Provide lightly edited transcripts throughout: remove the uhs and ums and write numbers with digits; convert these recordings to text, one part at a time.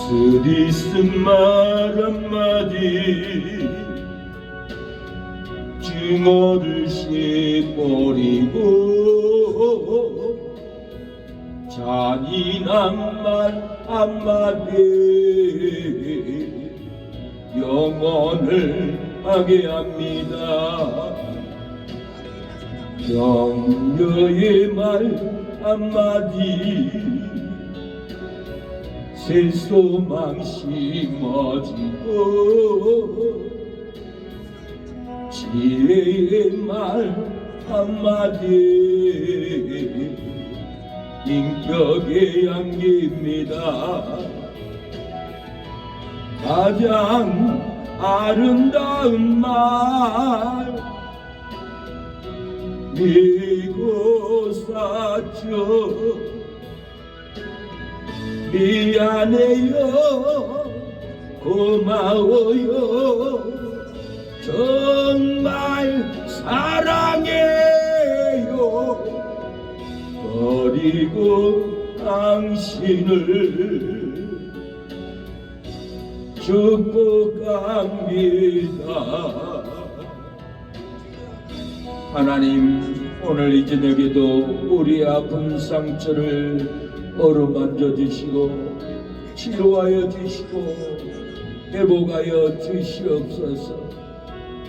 쓰리 쓴 말 한마디 증오를 씻버리고 잔인한 말 한마디 영혼을 하게 합니다. 격려의 말 한마디 새 소망 심어지고 지혜의 말 한마디 인격에 안깁니다. 가장 아름다운 말 믿고 사죠. 미안해요, 고마워요, 정말 사랑해요. 버리고 당신을 축복합니다. 하나님, 오늘 이 저녁에도 우리 아픈 상처를 어루만져 주시고 치료하여 주시고 회복하여 주시옵소서.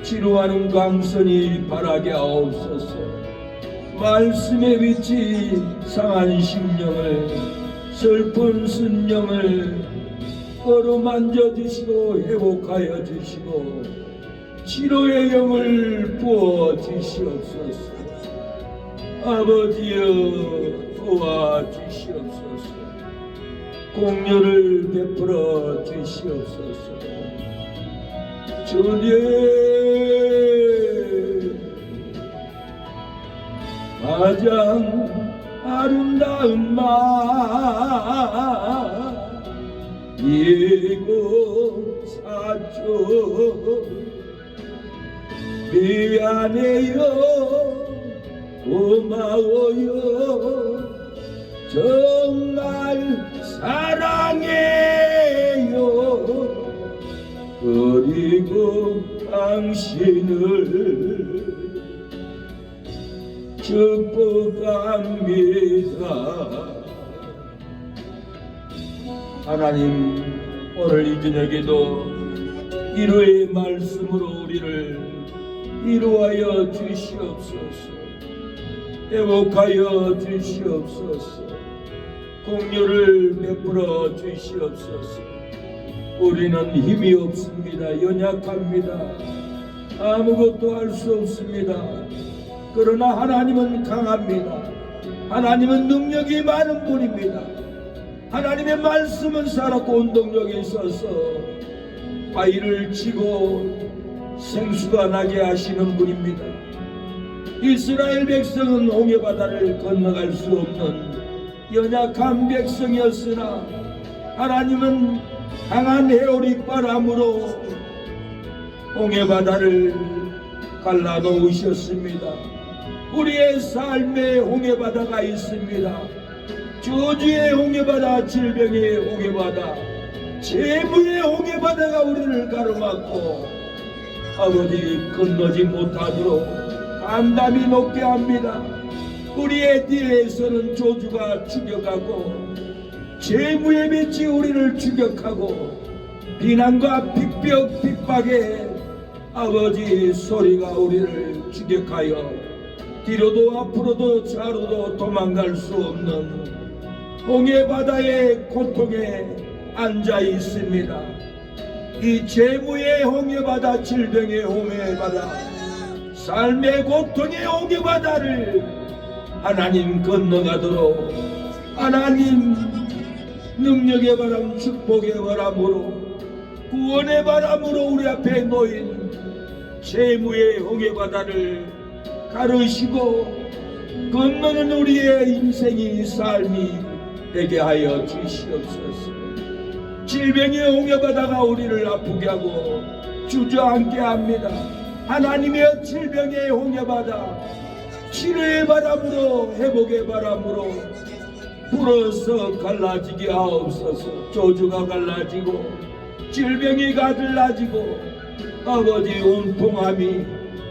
치료하는 광선이 바라게 하옵소서. 말씀에 비치 상한 심령을, 슬픈 순령을 어루만져 주시고 회복하여 주시고 치료의 영을 부어 주시옵소서. 아버지여, 도와주시옵소서. 공료를 베풀어 주시옵소서. 주님, 가장 아름다운 말 예고 사죠. 미안해요, 고마워요, 정말 사랑해요. 그리고 당신을 축복합니다. 하나님, 오늘 이 저녁에도 위로의 말씀으로 우리를 위로하여 주시옵소서. 회복하여 주시옵소서. 공료를 베풀어 주시옵소서. 우리는 힘이 없습니다. 연약합니다. 아무것도 할 수 없습니다. 그러나 하나님은 강합니다. 하나님은 능력이 많은 분입니다. 하나님의 말씀은 살았고 운동력이 있어서 바위를 치고 생수가 나게 하시는 분입니다. 이스라엘 백성은 홍해바다를 건너갈 수 없는 연약한 백성이었으나 하나님은 강한 해오릭바람으로 홍해바다를 갈라놓으셨습니다. 우리의 삶에 홍해바다가 있습니다. 저주의 홍해바다, 질병의 홍해바다, 재물의 홍해바다가 우리를 가로막고 아버지 건너지 못하도록 간담이 높게 합니다. 우리의 뒤에서는 저주가 추격하고 재무의 빛이 우리를 추격하고 비난과 핍박에 아버지 소리가 우리를 추격하여 뒤로도 앞으로도 좌로도 도망갈 수 없는 홍해바다의 고통에 앉아 있습니다. 이 재무의 홍해바다, 질병의 홍해바다, 삶의 고통의 홍해바다를 하나님 건너가도록 하나님 능력의 바람, 축복의 바람으로, 구원의 바람으로 우리 앞에 놓인 재무의 홍해바다를 가르시고 건너는 우리의 인생이 삶이 되게 하여 주시옵소서. 질병의 홍해바다가 우리를 아프게 하고 주저앉게 합니다. 하나님의 질병의 홍해바다, 치료의 바람으로, 회복의 바람으로 불어서 갈라지게 하옵소서. 저주가 갈라지고 질병이 갈라지고 아버지 온통함이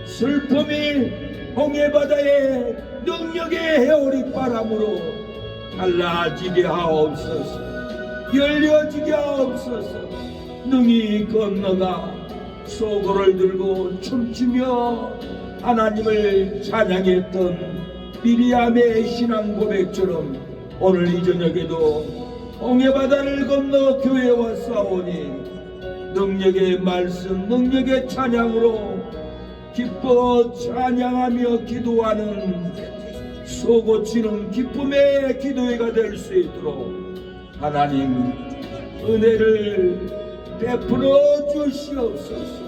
슬픔이 홍해바다의 능력의 해오리 바람으로 갈라지게 하옵소서. 열려지게 하옵소서. 능히 건너가 소고를 들고 춤추며 하나님을 찬양했던 미리암의 신앙 고백처럼 오늘 이 저녁에도 홍해바다를 건너 교회에 왔사오니 능력의 말씀, 능력의 찬양으로 기뻐 찬양하며 기도하는 쏘고치는 기쁨의 기도회가 될 수 있도록 하나님 은혜를 베풀어 주시옵소서.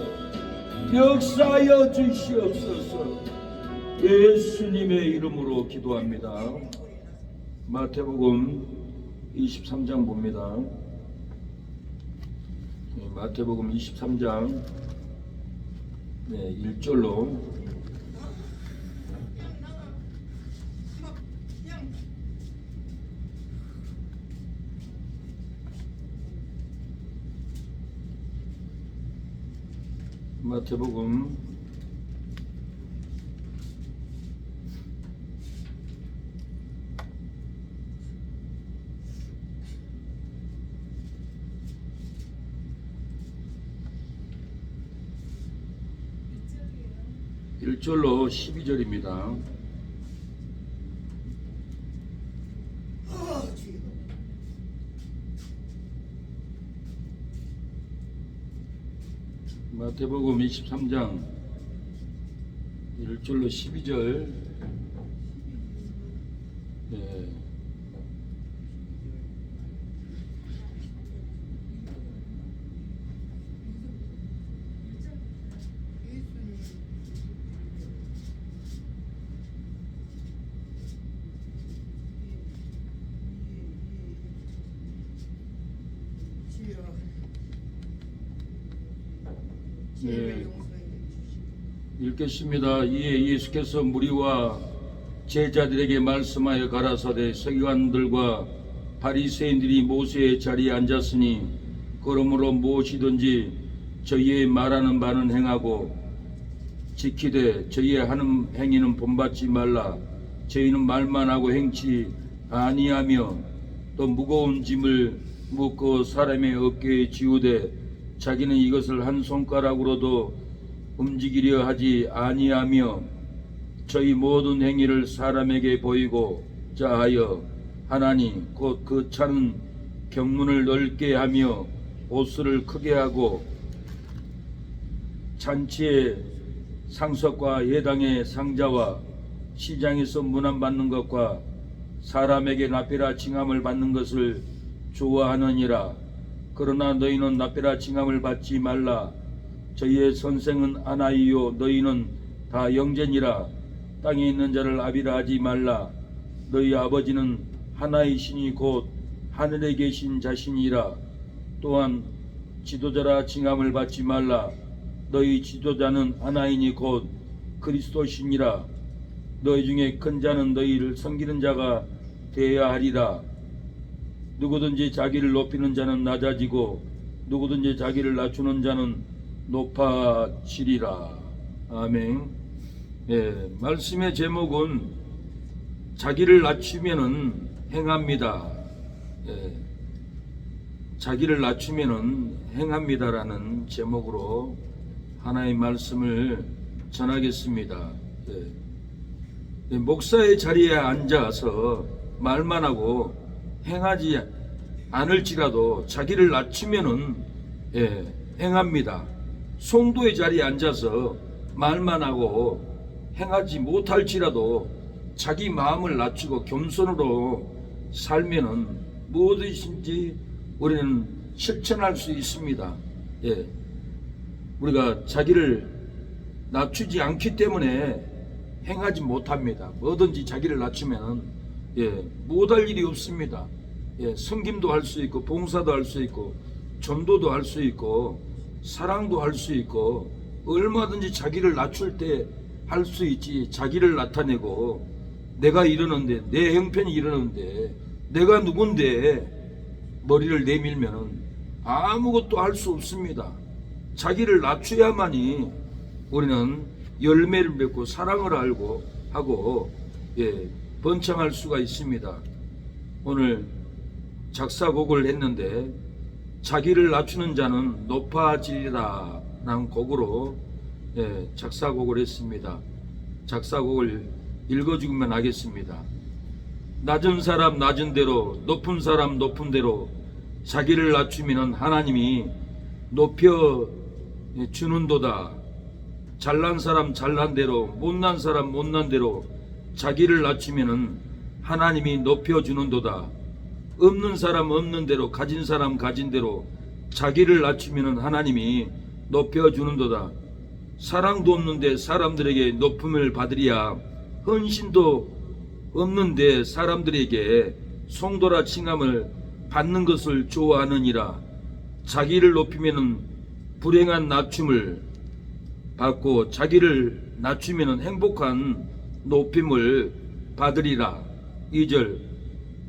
역사하여 주시옵소서. 예수님의 이름으로 기도합니다. 마태복음 23장 봅니다. 마태복음 23장 1절로 마태복음 1절로 12절입니다. 마태복음 23장 1절로 12절. 읽겠습니다. 이에 예수께서 무리와 제자들에게 말씀하여 가라사대 서기관들과 바리새인들이 모세의 자리에 앉았으니 그러므로 무엇이든지 저희의 말하는 바는 행하고 지키되 저희의 하는 행위는 본받지 말라. 저희는 말만 하고 행치 아니하며 또 무거운 짐을 묶어 사람의 어깨에 지우되 자기는 이것을 한 손가락으로도 움직이려 하지 아니하며 저희 모든 행위를 사람에게 보이고 자하여 하나니 곧 그 차는 경문을 넓게 하며 옷을 크게 하고 잔치의 상석과 예당의 상자와 시장에서 문안받는 것과 사람에게 나페라 칭함을 받는 것을 좋아하느니라. 그러나 너희는 나페라 칭함을 받지 말라. 저희의 선생은 하나이요 너희는 다 영제니라. 땅에 있는 자를 아비라 하지 말라. 너희 아버지는 하나이시니 곧 하늘에 계신 자신이라. 또한 지도자라 칭함을 받지 말라. 너희 지도자는 하나이니 곧 그리스도시니라. 너희 중에 큰 자는 너희를 섬기는 자가 되어야 하리라. 누구든지 자기를 높이는 자는 낮아지고 누구든지 자기를 낮추는 자는 높아지리라. 아멘. 말씀의 제목은 자기를 낮추면은 행합니다. 자기를 낮추면은 행합니다라는 제목으로 하나의 말씀을 전하겠습니다. 목사의 자리에 앉아서 말만 하고 행하지 않을지라도 자기를 낮추면은 행합니다. 성도의 자리에 앉아서 말만 하고 행하지 못할지라도 자기 마음을 낮추고 겸손으로 살면은 무엇이든지 우리는 실천할 수 있습니다. 우리가 자기를 낮추지 않기 때문에 행하지 못합니다. 뭐든지 자기를 낮추면은 못할 일이 없습니다. 섬김도 할 수 있고 봉사도 할 수 있고 전도도 할 수 있고 사랑도 할 수 있고 얼마든지 자기를 낮출 때 할 수 있지. 자기를 나타내고 내가 이러는데 내 형편이 이러는데 내가 누군데 머리를 내밀면은 아무것도 할 수 없습니다. 자기를 낮춰야만이 우리는 열매를 맺고 사랑을 알고 하고 번창할 수가 있습니다. 오늘 작사곡을 했는데 자기를 낮추는 자는 높아지리라 라는 곡으로 작사곡을 했습니다. 작사곡을 읽어주기만 하겠습니다. 낮은 사람 낮은 대로, 높은 사람 높은 대로 자기를 낮추면 하나님이 높여 주는도다. 잘난 사람 잘난 대로, 못난 사람 못난 대로 자기를 낮추면 하나님이 높여 주는도다. 없는 사람 없는 대로, 가진 사람 가진 대로 자기를 낮추면 하나님이 높여 주는도다. 사랑도 없는데 사람들에게 높음을 받으리야. 헌신도 없는데 사람들에게 송도라 칭함을 받는 것을 좋아하느니라. 자기를 높이면 불행한 낮춤을 받고 자기를 낮추면 행복한 높임을 받으리라. 2절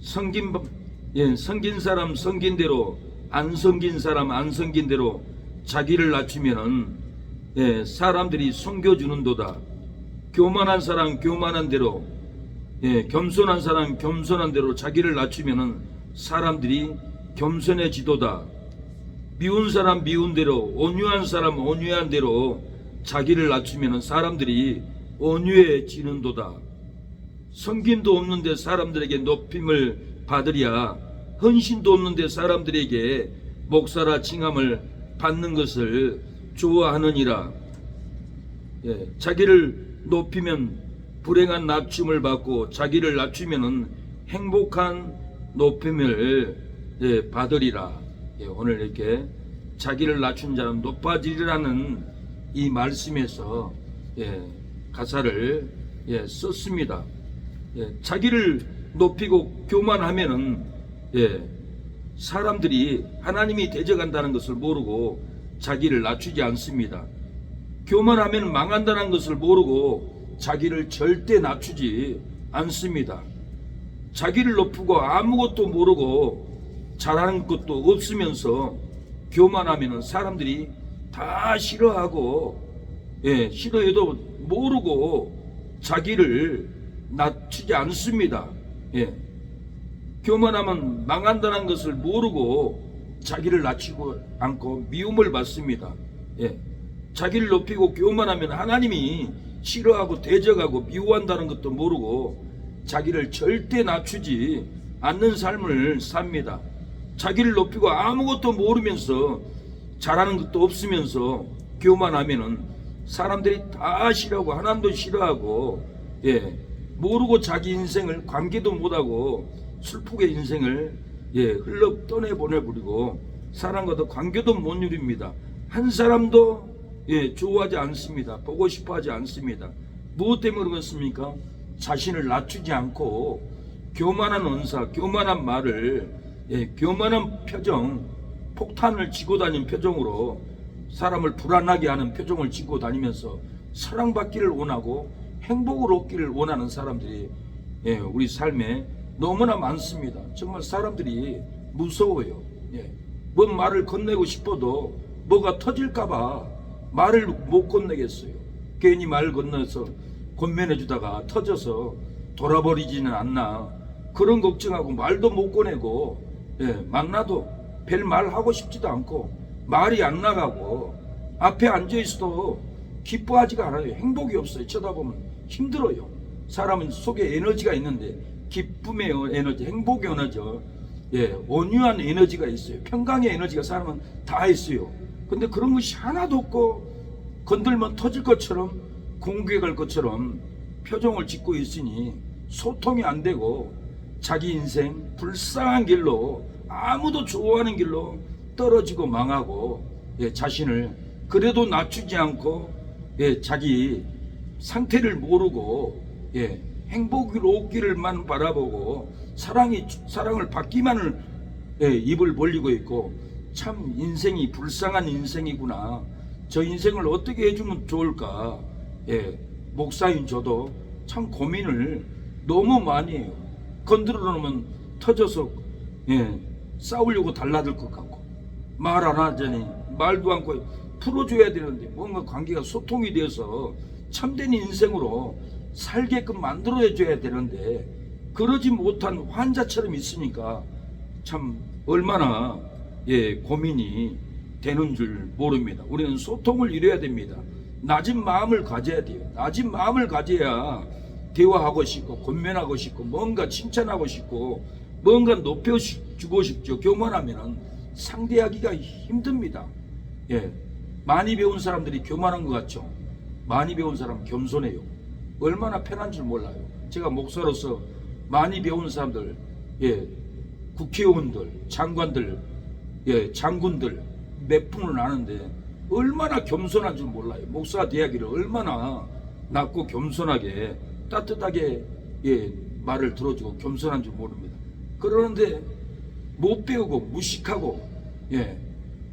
성긴 사람 성긴 대로, 안 성긴 사람 안 성긴 대로 자기를 낮추면 사람들이 섬겨주는도다. 교만한 사람 교만한 대로, 겸손한 사람 겸손한 대로 자기를 낮추면 사람들이 겸손해지도다. 미운 사람 미운 대로, 온유한 사람 온유한 대로 자기를 낮추면 사람들이 온유해지는도다. 섬김도 없는데 사람들에게 높임을 받으랴. 헌신도 없는데 사람들에게 목사라 칭함을 받는 것을 좋아하느니라. 자기를 높이면 불행한 낮춤을 받고 자기를 낮추면 행복한 높임을 받으리라. 오늘 이렇게 자기를 낮춘 자는 높아지리라는 이 말씀에서 가사를 썼습니다. 자기를 높이고 교만하면은 사람들이 하나님이 대적한다는 것을 모르고 자기를 낮추지 않습니다. 교만하면 망한다는 것을 모르고 자기를 절대 낮추지 않습니다. 자기를 높이고 아무것도 모르고 잘하는 것도 없으면서 교만하면 사람들이 다 싫어하고 싫어해도 모르고 자기를 낮추지 않습니다. 교만하면 망한다는 것을 모르고 자기를 낮추고 않고 미움을 받습니다. 자기를 높이고 교만하면 하나님이 싫어하고 대적하고 미워한다는 것도 모르고 자기를 절대 낮추지 않는 삶을 삽니다. 자기를 높이고 아무것도 모르면서 잘하는 것도 없으면서 교만하면은 사람들이 다 싫어하고 하나님도 싫어하고 모르고 자기 인생을 관계도 못하고 슬프게 인생을 흘러 떠내보내버리고 사람과도 관계도 못 누립니다. 한 사람도 좋아하지 않습니다. 보고 싶어 하지 않습니다. 무엇 때문에 그렇습니까? 자신을 낮추지 않고 교만한 언사, 교만한 말을 교만한 표정, 폭탄을 쥐고 다니는 표정으로 사람을 불안하게 하는 표정을 쥐고 다니면서 사랑받기를 원하고 행복을 얻기를 원하는 사람들이 우리 삶에 너무나 많습니다. 정말 사람들이 무서워요. 뭔 말을 건네고 싶어도 뭐가 터질까봐 말을 못 건네겠어요. 괜히 말 건너서 권면해주다가 터져서 돌아버리지는 않나 그런 걱정하고 말도 못 꺼내고 만나도 별 말 하고 싶지도 않고 말이 안 나가고 앞에 앉아있어도 기뻐하지가 않아요. 행복이 없어요. 쳐다보면 힘들어요. 사람은 속에 에너지가 있는데 기쁨의 에너지, 행복의 에너지, 온유한 에너지가 있어요. 평강의 에너지가 사람은 다 있어요. 근데 그런 것이 하나도 없고 건들면 터질 것처럼 공격할 것처럼 표정을 짓고 있으니 소통이 안 되고 자기 인생 불쌍한 길로 아무도 좋아하는 길로 떨어지고 망하고 자신을 그래도 낮추지 않고 자기 상태를 모르고 행복을 얻기를만 바라보고 사랑을 받기만을 입을 벌리고 있고 참 인생이 불쌍한 인생이구나. 저 인생을 어떻게 해주면 좋을까. 목사인 저도 참 고민을 너무 많이 해요. 건드려 놓으면 터져서 싸우려고 달라들 것 같고 말 안 하자니 말도 않고 풀어줘야 되는데 뭔가 관계가 소통이 되어서 참된 인생으로 살게끔 만들어줘야 되는데 그러지 못한 환자처럼 있으니까 참 얼마나 고민이 되는 줄 모릅니다. 우리는 소통을 이뤄야 됩니다. 낮은 마음을 가져야 돼요. 낮은 마음을 가져야 대화하고 싶고 권면하고 싶고 뭔가 칭찬하고 싶고 뭔가 높여주고 싶죠. 교만하면 상대하기가 힘듭니다. 많이 배운 사람들이 교만한 것 같죠. 많이 배운 사람 겸손해요. 얼마나 편한 줄 몰라요. 제가 목사로서 많이 배운 사람들, 국회의원들, 장관들, 장군들 몇 분을 아는데 얼마나 겸손한 줄 몰라요. 목사 대하기를 얼마나 낮고 겸손하게 따뜻하게 말을 들어주고 겸손한 줄 모릅니다. 그러는데 못 배우고 무식하고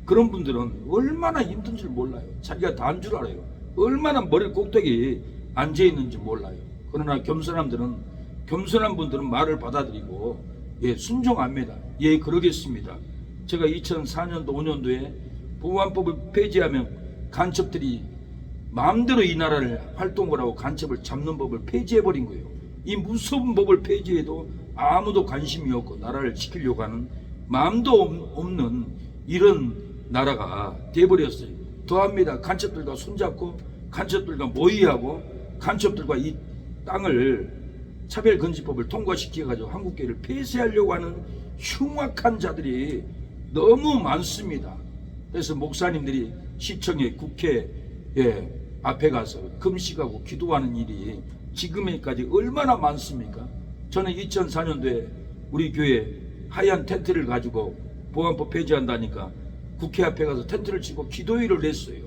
그런 분들은 얼마나 힘든 줄 몰라요. 자기가 다 한 줄 알아요. 얼마나 머리 꼭대기 앉아 있는지 몰라요. 그러나 겸손한 분들은 말을 받아들이고 순종합니다. 그러겠습니다. 제가 2004년도 5년도에 보안법을 폐지하면 간첩들이 마음대로 이 나라를 활동을 하고 간첩을 잡는 법을 폐지해버린 거예요. 이 무서운 법을 폐지해도 아무도 관심이 없고 나라를 지키려고 하는 마음도 없는 이런 나라가 돼버렸어요. 더합니다. 간첩들과 손잡고 간첩들과 모의하고 간첩들과 이 땅을 차별금지법을 통과시켜가지고 한국교회를 폐쇄하려고 하는 흉악한 자들이 너무 많습니다. 그래서 목사님들이 시청에 국회 앞에 가서 금식하고 기도하는 일이 지금까지 얼마나 많습니까? 저는 2004년도에 우리 교회 하얀 텐트를 가지고 보안법 폐지한다니까 국회 앞에 가서 텐트를 치고 기도회를 했어요.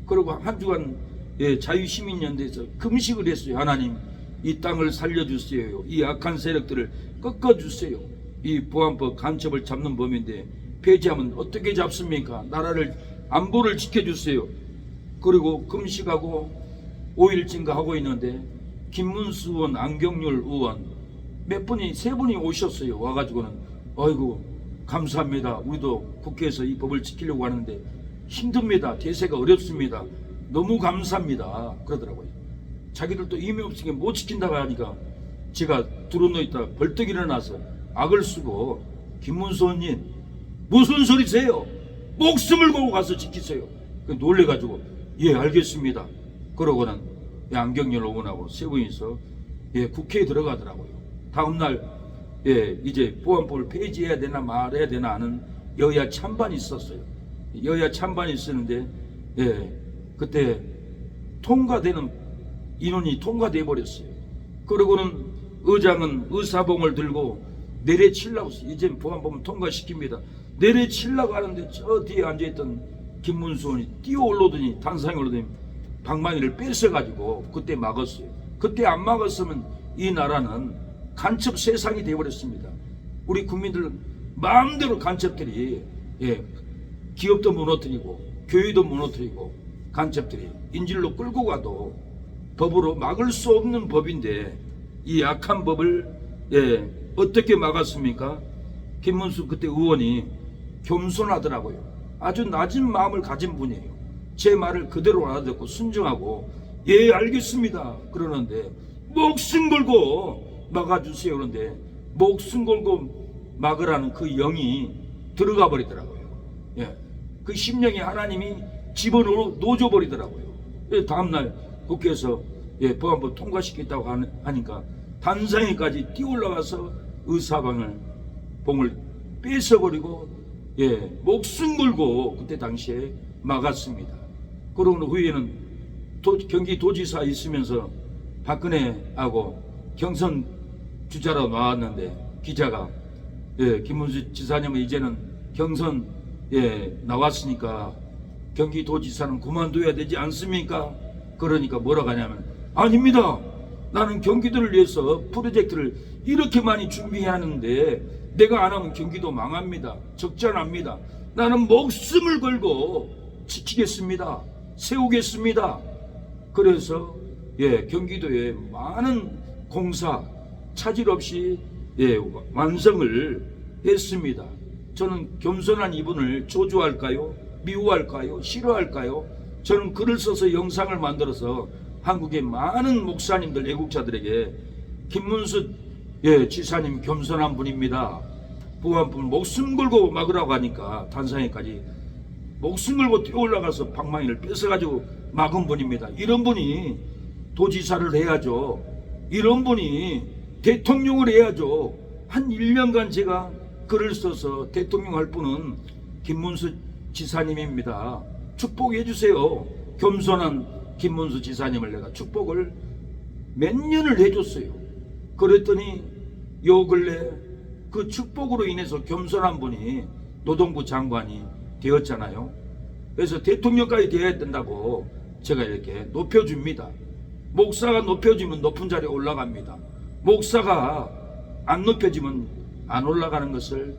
그리고 한 주간 자유시민연대에서 금식을 했어요. 하나님, 이 땅을 살려주세요. 이 악한 세력들을 꺾어주세요. 이 보안법 간첩을 잡는 범인데 폐지하면 어떻게 잡습니까? 나라를 안보를 지켜주세요. 그리고 금식하고 5일째인가 하고 있는데 김문수 의원, 안경률 의원 세 분이 오셨어요. 와가지고는 아이고 감사합니다. 우리도 국회에서 이 법을 지키려고 하는데 힘듭니다. 대세가 어렵습니다. 너무 감사합니다. 그러더라고요. 자기들도 힘이 없으니까 못 지킨다고 하니까 제가 두루누워 있다 벌떡 일어나서 악을 쓰고 김문수 의원님 무슨 소리세요? 목숨을 걸고 가서 지키세요. 놀래가지고 알겠습니다. 그러고는 안경열 의원하고 세 분이서 국회에 들어가더라고요. 다음날 이제 보안법을 폐지해야 되나 말해야 되나 하는 여야 찬반이 있었어요. 여야 찬반이 있었는데 그때 통과되는 인원이 통과돼 버렸어요. 그러고는 의장은 의사봉을 들고 내려치려고 이제 보안법은 통과시킵니다. 내려치려고 하는데 저 뒤에 앉아있던 김문수 의원이 뛰어 올라오더니 단상에 올라오더니 방망이를 뺏어가지고 그때 막았어요. 그때 안 막았으면 이 나라는 간첩 세상이 되어버렸습니다. 우리 국민들은 마음대로 간첩들이 기업도 무너뜨리고 교회도 무너뜨리고 간첩들이 인질로 끌고 가도 법으로 막을 수 없는 법인데 이 악한 법을 어떻게 막았습니까? 김문수 그때 의원이 겸손하더라고요. 아주 낮은 마음을 가진 분이에요. 제 말을 그대로 알아듣고 순종하고 알겠습니다 그러는데 목숨 걸고 막아주세요. 그런데 목숨 걸고 막으라는 그 영이 들어가 버리더라고요. 그 심령이 하나님이 집어넣어 버리더라고요. 다음날 국회에서 보안법 통과시켰다고 하니까 단상에까지 뛰어올라가서 의사봉을 뺏어버리고 목숨 걸고 그때 당시에 막았습니다. 그러고 후에는 경기도지사 있으면서 박근혜하고 경선 주자로 나왔는데 기자가 김문수 지사님은 이제는 경선 나왔으니까 경기도지사는 그만둬야 되지 않습니까? 그러니까 뭐라고 하냐면 아닙니다. 나는 경기도를 위해서 프로젝트를 이렇게 많이 준비하는데 내가 안 하면 경기도 망합니다. 적자납니다. 나는 목숨을 걸고 지키겠습니다. 세우겠습니다. 그래서 경기도에 많은 공사 차질 없이 완성을 했습니다. 저는 겸손한 이분을 저주할까요? 미워할까요? 싫어할까요? 저는 글을 써서 영상을 만들어서 한국의 많은 목사님들, 애국자들에게 김문수 지사님 겸손한 분입니다. 부한분 목숨 걸고 막으라고 하니까 탄산에까지 목숨 걸고 뛰어 올라가서 방망이를 뺏어가지고 막은 분입니다. 이런 분이 도지사를 해야죠. 이런 분이 대통령을 해야죠. 한 1년간 제가 글을 써서 대통령 할 분은 김문수 지사님입니다. 축복해 주세요. 겸손한 김문수 지사님을 내가 축복을 몇 년을 해줬어요. 그랬더니 요 근래 그 축복으로 인해서 겸손한 분이 노동부 장관이 되었잖아요. 그래서 대통령까지 되어야 된다고 제가 이렇게 높여줍니다. 목사가 높여주면 높은 자리에 올라갑니다. 목사가 안 높여지면 안 올라가는 것을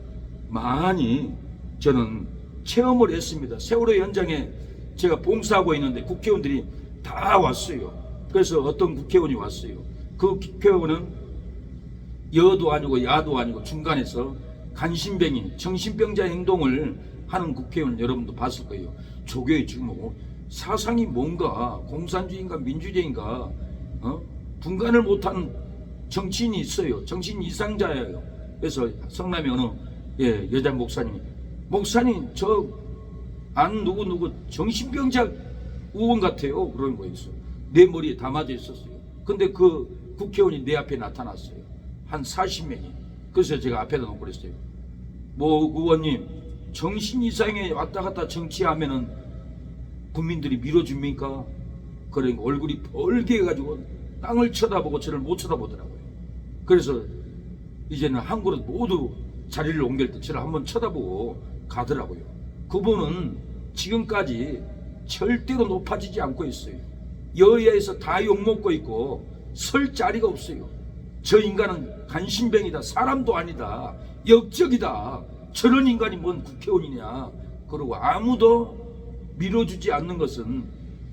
많이 저는 체험을 했습니다. 세월호 현장에 제가 봉사하고 있는데 국회의원들이 다 왔어요. 그래서 어떤 국회의원이 왔어요. 그 국회의원은 여도 아니고 야도 아니고 중간에서 간신병이 정신병자 행동을 하는 국회의원 여러분도 봤을 거예요. 저게 지금 사상이 뭔가 공산주의인가 민주주의인가 분간을 못하는 정치인이 있어요. 정신 이상자예요. 그래서 성남의 어느 여자 목사님이 목사님 저 안 누구 정신병자 의원 같아요. 그런 거였어요. 내 머리에 담아져 있었어요. 근데 그 국회의원이 내 앞에 나타났어요. 한 40명이. 그래서 제가 앞에다 놓고 그랬어요. 뭐 의원님 정신 이상에 왔다 갔다 정치하면은 국민들이 밀어줍니까? 그러니까 얼굴이 벌게 해가지고 땅을 쳐다보고 저를 못 쳐다보더라고요. 그래서 이제는 한 그릇 모두 자리를 옮길 때 저를 한번 쳐다보고 가더라고요. 그분은 지금까지 절대로 높아지지 않고 있어요. 여야에서 다 욕먹고 있고 설 자리가 없어요. 저 인간은 간신병이다. 사람도 아니다. 역적이다. 저런 인간이 뭔 국회의원이냐. 그러고 아무도 밀어주지 않는 것은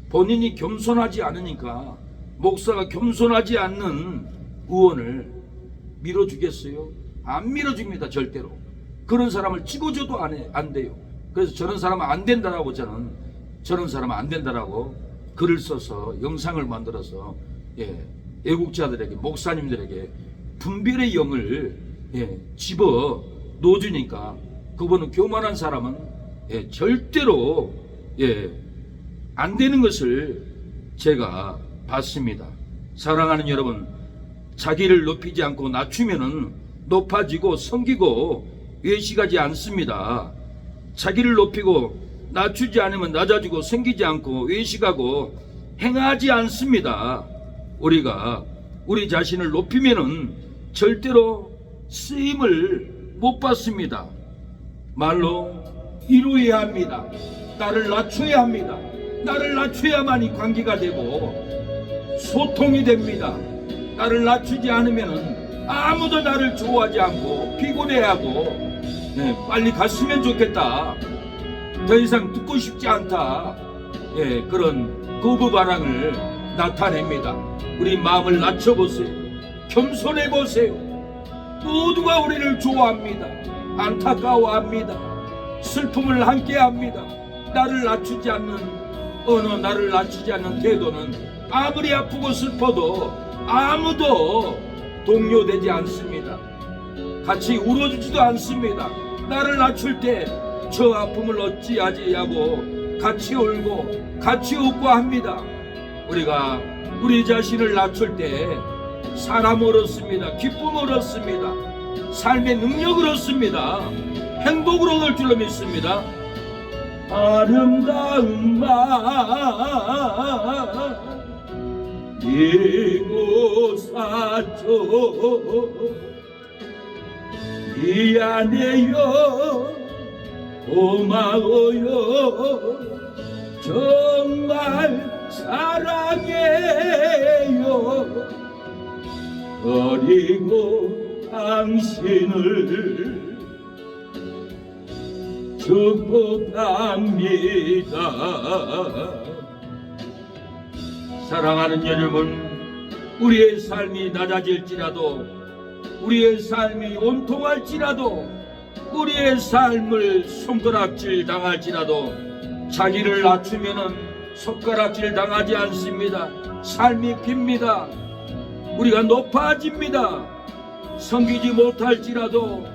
본인이 겸손하지 않으니까 목사가 겸손하지 않는 의원을 밀어주겠어요? 안 밀어줍니다. 절대로. 그런 사람을 찍어줘도 안 돼요. 그래서 저런 사람은 안 된다라고 저런 사람은 안 된다라고 글을 써서 영상을 만들어서 애국자들에게 목사님들에게 분별의 영을 집어 넣어주니까 그분은 교만한 사람은 절대로 안 되는 것을 제가 봤습니다. 사랑하는 여러분, 자기를 높이지 않고 낮추면은 높아지고 섬기고 외식하지 않습니다. 자기를 높이고 낮추지 않으면 낮아지고 섬기지 않고 외식하고 행하지 않습니다. 우리가 우리 자신을 높이면은 절대로 쓰임을 못 받습니다. 말로 이루어야 합니다. 나를 낮춰야 합니다. 나를 낮춰야만이 관계가 되고 소통이 됩니다. 나를 낮추지 않으면은 아무도 나를 좋아하지 않고 피곤해하고 빨리 갔으면 좋겠다. 더 이상 듣고 싶지 않다. 그런 거부반항을 나타냅니다. 우리 마음을 낮춰보세요. 겸손해보세요. 모두가 우리를 좋아합니다. 안타까워합니다. 슬픔을 함께합니다. 나를 낮추지 않는 나를 낮추지 않는 태도는 아무리 아프고 슬퍼도 아무도 동료되지 않습니다. 같이 울어주지도 않습니다. 나를 낮출 때 저 아픔을 어찌하지 하고 같이 울고 같이 웃고 합니다. 우리가 우리 자신을 낮출 때 사람을 얻습니다. 기쁨을 얻습니다. 삶의 능력을 얻습니다. 행복을 얻을 줄로 믿습니다. 아름다운 맘 이곳사죠 미안해요 고마워요 정말 사랑해요 그리고 당신을 축복합니다. 사랑하는 여러분, 우리의 삶이 낮아질지라도 우리의 삶이 온통할지라도, 우리의 삶을 손가락질 당할지라도 자기를 낮추면은 손가락질 당하지 않습니다. 삶이 빕니다. 우리가 높아집니다. 섬기지 못할지라도,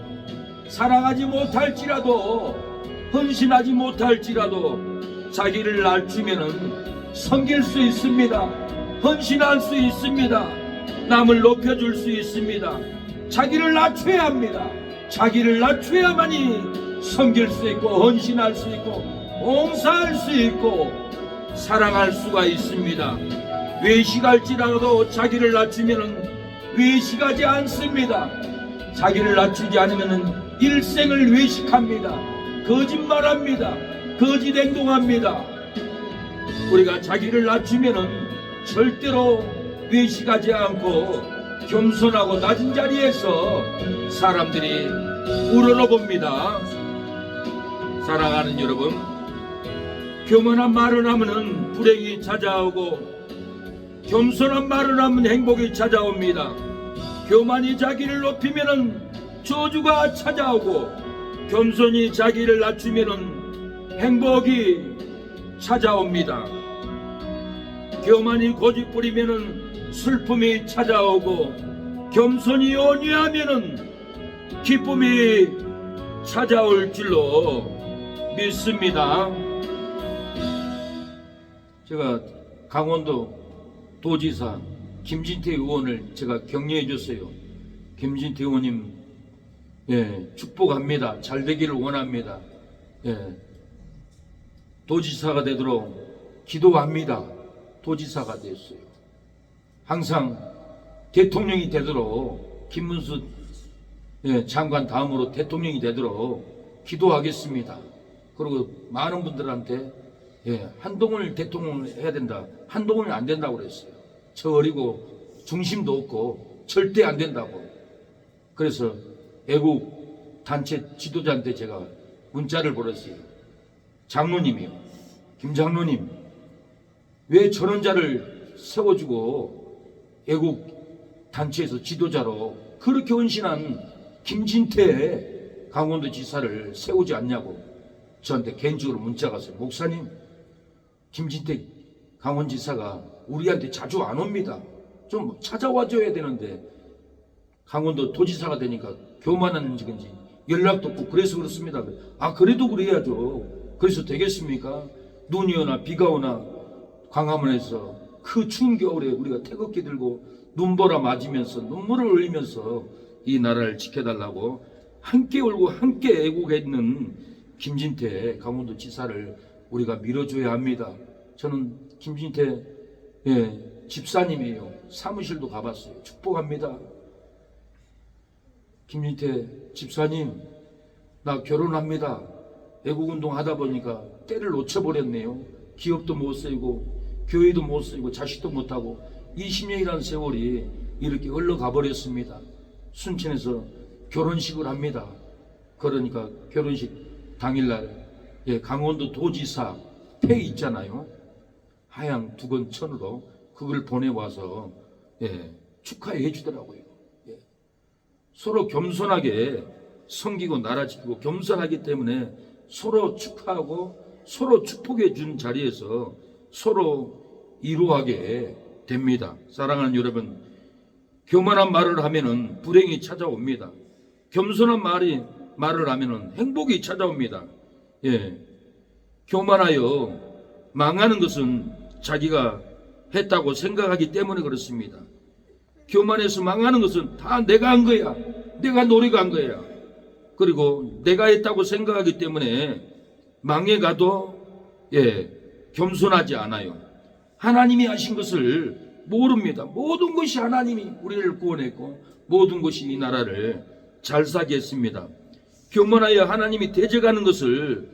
사랑하지 못할지라도, 헌신하지 못할지라도 자기를 낮추면은 섬길 수 있습니다. 헌신할 수 있습니다. 남을 높여줄 수 있습니다. 자기를 낮춰야 합니다. 자기를 낮춰야만이 섬길 수 있고, 헌신할 수 있고, 봉사할 수 있고, 사랑할 수가 있습니다. 외식할지라도 자기를 낮추면은 외식하지 않습니다. 자기를 낮추지 않으면은 일생을 외식합니다. 거짓말합니다. 거짓 행동합니다. 우리가 자기를 낮추면은 절대로 외식하지 않고 겸손하고 낮은 자리에서 사람들이 우러러봅니다. 사랑하는 여러분, 교만한 말을 하면은 불행이 찾아오고, 겸손한 말을 하면 행복이 찾아옵니다. 교만이 자기를 높이면은 저주가 찾아오고, 겸손이 자기를 낮추면은 행복이 찾아옵니다. 교만이 고집 부리면은 슬픔이 찾아오고, 겸손이 온유하면은 기쁨이 찾아올 줄로 믿습니다. 제가 강원도 도지사 김진태 의원을 제가 격려해 줬어요. 김진태 의원님, 축복합니다. 잘 되기를 원합니다. 도지사가 되도록 기도합니다. 도지사가 됐어요. 항상 대통령이 되도록, 김문수 장관 다음으로 대통령이 되도록 기도하겠습니다. 그리고 많은 분들한테 한동훈 대통령을 해야 된다, 한동훈은 안 된다고 그랬어요. 저 어리고 중심도 없고 절대 안 된다고. 그래서 애국 단체 지도자한테 제가 문자를 보냈어요. 장로님이요, 김 장로님, 왜 저런 자를 세워주고 애국 단체에서 지도자로 그렇게 헌신한 김진태 강원도 지사를 세우지 않냐고 저한테 개인적으로 문자가 왔어요. 목사님, 김진태 강원지사가 우리한테 자주 안 옵니다. 좀 찾아와줘야 되는데 강원도 도지사가 되니까 교만한 건지 연락도 없고 그래서 그렇습니다. 아, 그래도 그래야죠. 그래서 되겠습니까? 눈이 오나 비가 오나 광화문에서 그 추운 겨울에 우리가 태극기 들고 눈보라 맞으면서 눈물을 흘리면서 이 나라를 지켜달라고 함께 울고 함께 애국했는 김진태 강원도 지사를 우리가 밀어줘야 합니다. 저는 김진태 집사님이에요. 사무실도 가봤어요. 축복합니다. 김진태 집사님, 나 결혼합니다. 애국운동 하다 보니까 때를 놓쳐버렸네요. 기업도 못 쓰고 교회도 못 쓰고 자식도 못하고 20년이라는 세월이 이렇게 흘러가 버렸습니다. 순천에서 결혼식을 합니다. 그러니까 결혼식 당일날 강원도 도지사 폐 있잖아요. 하양 두건천으로 그걸 보내와서 축하해 주더라고요. 서로 겸손하게 섬기고 나라 지키고 겸손하기 때문에 서로 축하하고 서로 축복해 준 자리에서 서로 이루하게 됩니다. 사랑하는 여러분, 교만한 말을 하면은 불행이 찾아옵니다. 겸손한 말을 하면은 행복이 찾아옵니다. 교만하여 망하는 것은 자기가 했다고 생각하기 때문에 그렇습니다. 교만해서 망하는 것은 다 내가 한 거야. 내가 노력한 거야. 그리고 내가 했다고 생각하기 때문에 망해가도 겸손하지 않아요. 하나님이 하신 것을 모릅니다. 모든 것이 하나님이 우리를 구원했고 모든 것이 이 나라를 잘 사게 했습니다. 교만하여 하나님이 대적하는 것을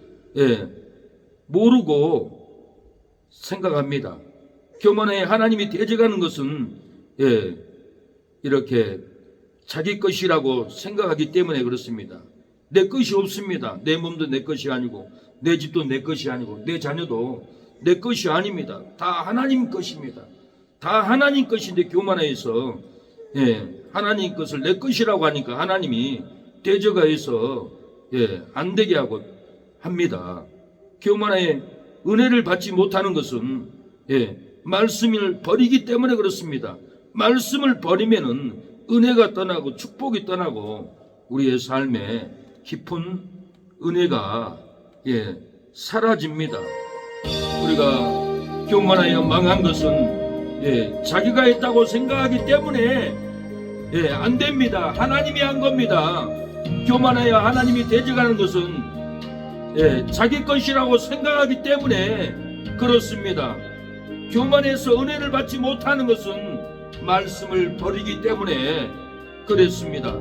모르고 생각합니다. 교만하여 하나님이 대적하는 것은 이렇게 자기 것이라고 생각하기 때문에 그렇습니다. 내 것이 없습니다. 내 몸도 내 것이 아니고 내 집도 내 것이 아니고 내 자녀도 내 것이 아닙니다. 다 하나님 것입니다. 다 하나님 것인데 교만해서 하나님 것을 내 것이라고 하니까 하나님이 대적하여서 안 되게 하고 합니다. 교만의 은혜를 받지 못하는 것은 말씀을 버리기 때문에 그렇습니다. 말씀을 버리면은 은혜가 떠나고 축복이 떠나고 우리의 삶에 깊은 은혜가 사라집니다. 우리가 교만하여 망한 것은 자기가 했다고 생각하기 때문에 안 됩니다. 하나님이 한 겁니다. 교만하여 하나님이 대적하는 것은 자기 것이라고 생각하기 때문에 그렇습니다. 교만해서 은혜를 받지 못하는 것은 말씀을 버리기 때문에 그랬습니다.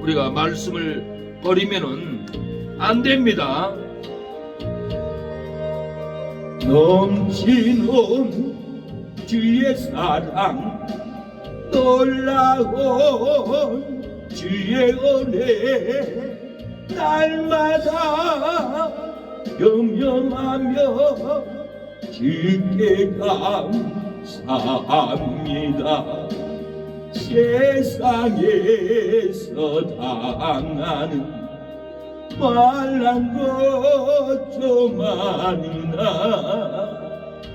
우리가 말씀을 버리면은 안 됩니다. 넘치는 주의 사랑, 놀라운 주의 은혜, 날마다 경험하며 주께 감사합니다. 세상에서 당하는 말란 것 좀 아니나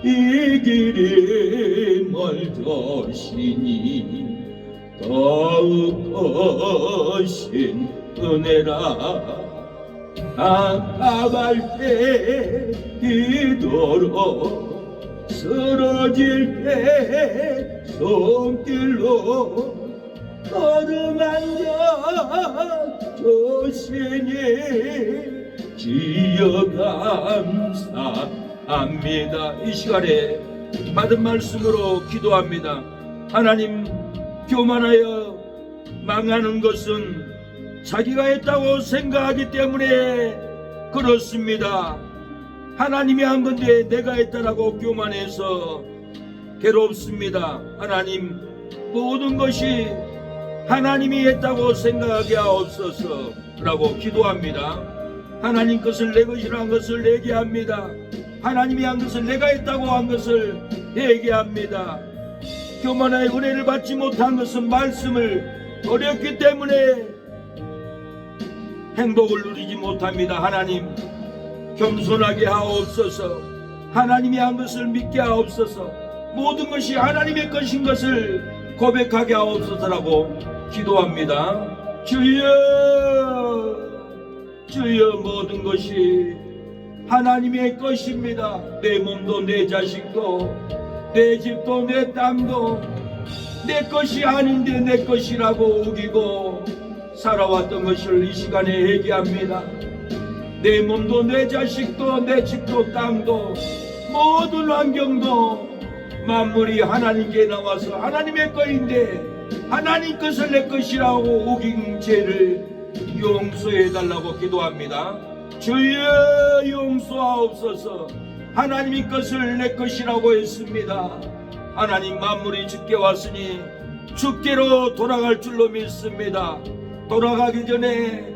이 길이 멀더시니 더욱 거신 은혜라. 답답할 때 기도로 쓰러질 때 손길로 걸음 앉아 조신히 지어 감사합니다. 이 시간에 받은 말씀으로 기도합니다. 하나님, 교만하여 망하는 것은 자기가 했다고 생각하기 때문에 그렇습니다. 하나님이 한 건데 내가 했다라고 교만해서 괴롭습니다. 하나님, 모든 것이 하나님이 했다고 생각하게 하옵소서 라고 기도합니다. 하나님 것을 내 것이라 한 것을 얘기합니다. 하나님이 한 것을 내가 했다고 한 것을 얘기합니다. 교만하여 은혜를 받지 못한 것은 말씀을 버렸기 때문에 행복을 누리지 못합니다. 하나님, 겸손하게 하옵소서. 하나님이 한 것을 믿게 하옵소서. 모든 것이 하나님의 것인 것을 고백하게 하옵소서라고 기도합니다. 주여, 주여, 모든 것이 하나님의 것입니다. 내 몸도 내 자식도 내 집도 내 땅도 내 것이 아닌데 내 것이라고 우기고 살아왔던 것을 이 시간에 얘기합니다. 내 몸도 내 자식도 내 집도 땅도 모든 환경도 만물이 하나님께 나와서 하나님의 것인데 하나님 것을 내 것이라고 우긴 죄를 용서해달라고 기도합니다. 주여, 용서하옵소서. 하나님의 것을 내 것이라고 했습니다. 하나님, 만물이 주께 왔으니 주께로 돌아갈 줄로 믿습니다. 돌아가기 전에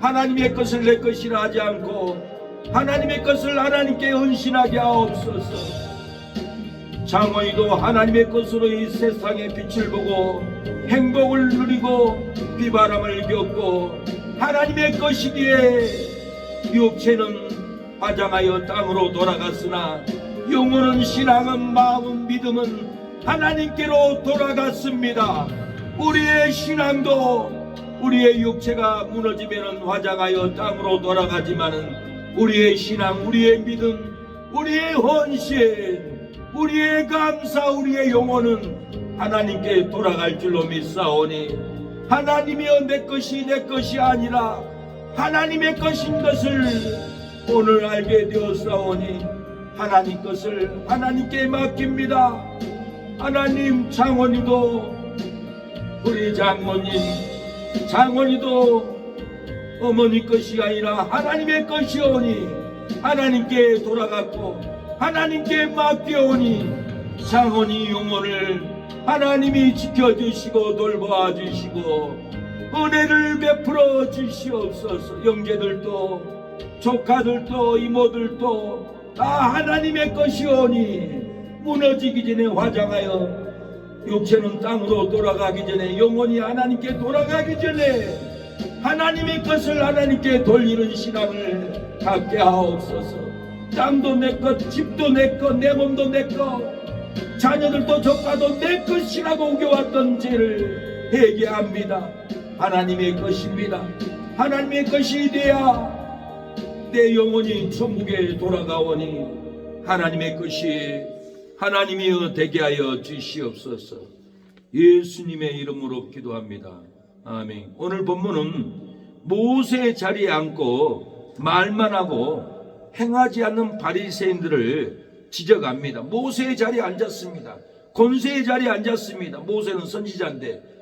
하나님의 것을 내 것이라 하지 않고 하나님의 것을 하나님께 헌신하게 하옵소서. 장원이도 하나님의 것으로 이 세상의 빛을 보고 행복을 누리고 비바람을 겪고 하나님의 것이기에 육체는 화장하여 땅으로 돌아갔으나 영혼은 신앙은 마음은 믿음은 하나님께로 돌아갔습니다. 우리의 신앙도 우리의 육체가 무너지면 화장하여 땅으로 돌아가지만은 우리의 신앙, 우리의 믿음, 우리의 헌신, 우리의 감사, 우리의 영혼은 하나님께 돌아갈 줄로 믿사오니 하나님이여 내 것이 내 것이 아니라 하나님의 것인 것을 오늘 알게 되었사오니 하나님 것을 하나님께 맡깁니다. 하나님, 장원이도 우리 장원이도 어머니 것이 아니라 하나님의 것이오니 하나님께 돌아갔고 하나님께 맡겨오니 장원이 영혼을 하나님이 지켜주시고 돌봐주시고 은혜를 베풀어 주시옵소서. 형제들도 조카들도 이모들도 다 하나님의 것이오니 무너지기 전에 화장하여 육체는 땅으로 돌아가기 전에, 영혼이 하나님께 돌아가기 전에 하나님의 것을 하나님께 돌리는 신앙을 갖게 하옵소서. 땅도 내 것, 집도 내 것, 내 몸도 내 것, 자녀들도 조카도 내 것이라고 우겨왔던 죄를 회개합니다. 하나님의 것입니다. 하나님의 것이 돼야 내 영혼이 천국에 돌아가오니 하나님의 것이 하나님이여 되게 하여 주시옵소서. 예수님의 이름으로 기도합니다. 아멘. 오늘 본문은 모세의 자리에 앉고 말만 하고 행하지 않는 바리새인들을 지적합니다. 모세의 자리에 앉았습니다. 권세의 자리에 앉았습니다. 모세는 선지자인데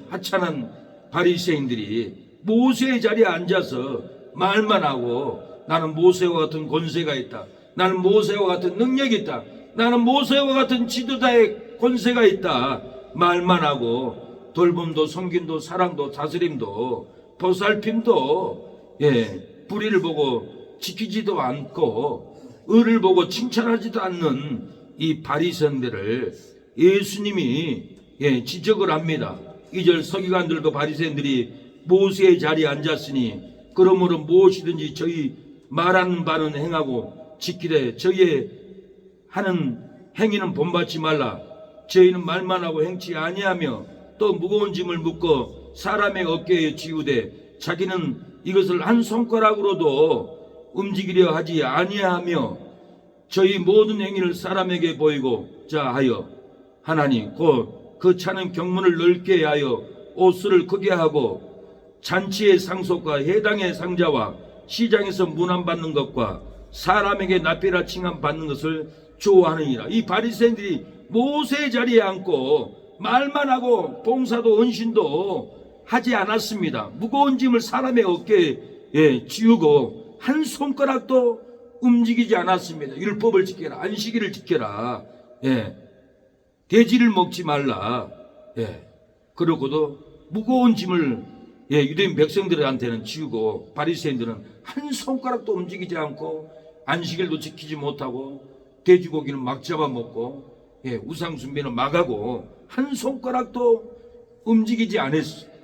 하찮은 바리새인들이 모세의 자리에 앉아서 말만 하고 나는 모세와 같은 권세가 있다, 나는 모세와 같은 능력이 있다, 나는 모세와 같은 지도자의 권세가 있다 말만 하고 돌봄도 섬김도 사랑도 다스림도 보살핌도 불의를 보고 지키지도 않고 의를 보고 칭찬하지도 않는 이 바리새인들을 예수님이 지적을 합니다. 2절 서기관들과 바리새인들이 모세의 자리에 앉았으니 그러므로 무엇이든지 저희 말하는 바는 행하고 지키되 저희의 하는 행위는 본받지 말라. 저희는 말만 하고 행치 아니하며 또 무거운 짐을 묶어 사람의 어깨에 지우되 자기는 이것을 한 손가락으로도 움직이려 하지 아니하며 저희 모든 행위를 사람에게 보이고자 하여 하나니 곧 그 차는 경문을 넓게 하여 옷수를 크게 하고 잔치의 상속과 해당의 상자와 시장에서 문안받는 것과 사람에게 납비라 칭함 받는 것을 좋아하느니라. 이 바리새인들이 모세의 자리에 앉고 말만 하고 봉사도 은신도 하지 않았습니다. 무거운 짐을 사람의 어깨에 지우고 한 손가락도 움직이지 않았습니다. 율법을 지켜라, 안식일을 지켜라, 돼지를 먹지 말라. 그러고도 무거운 짐을 유대인 백성들한테는 지우고 바리새인들은 한 손가락도 움직이지 않고 안식일도 지키지 못하고 돼지고기는 막 잡아먹고 우상 숭배는 막하고 한 손가락도 움직이지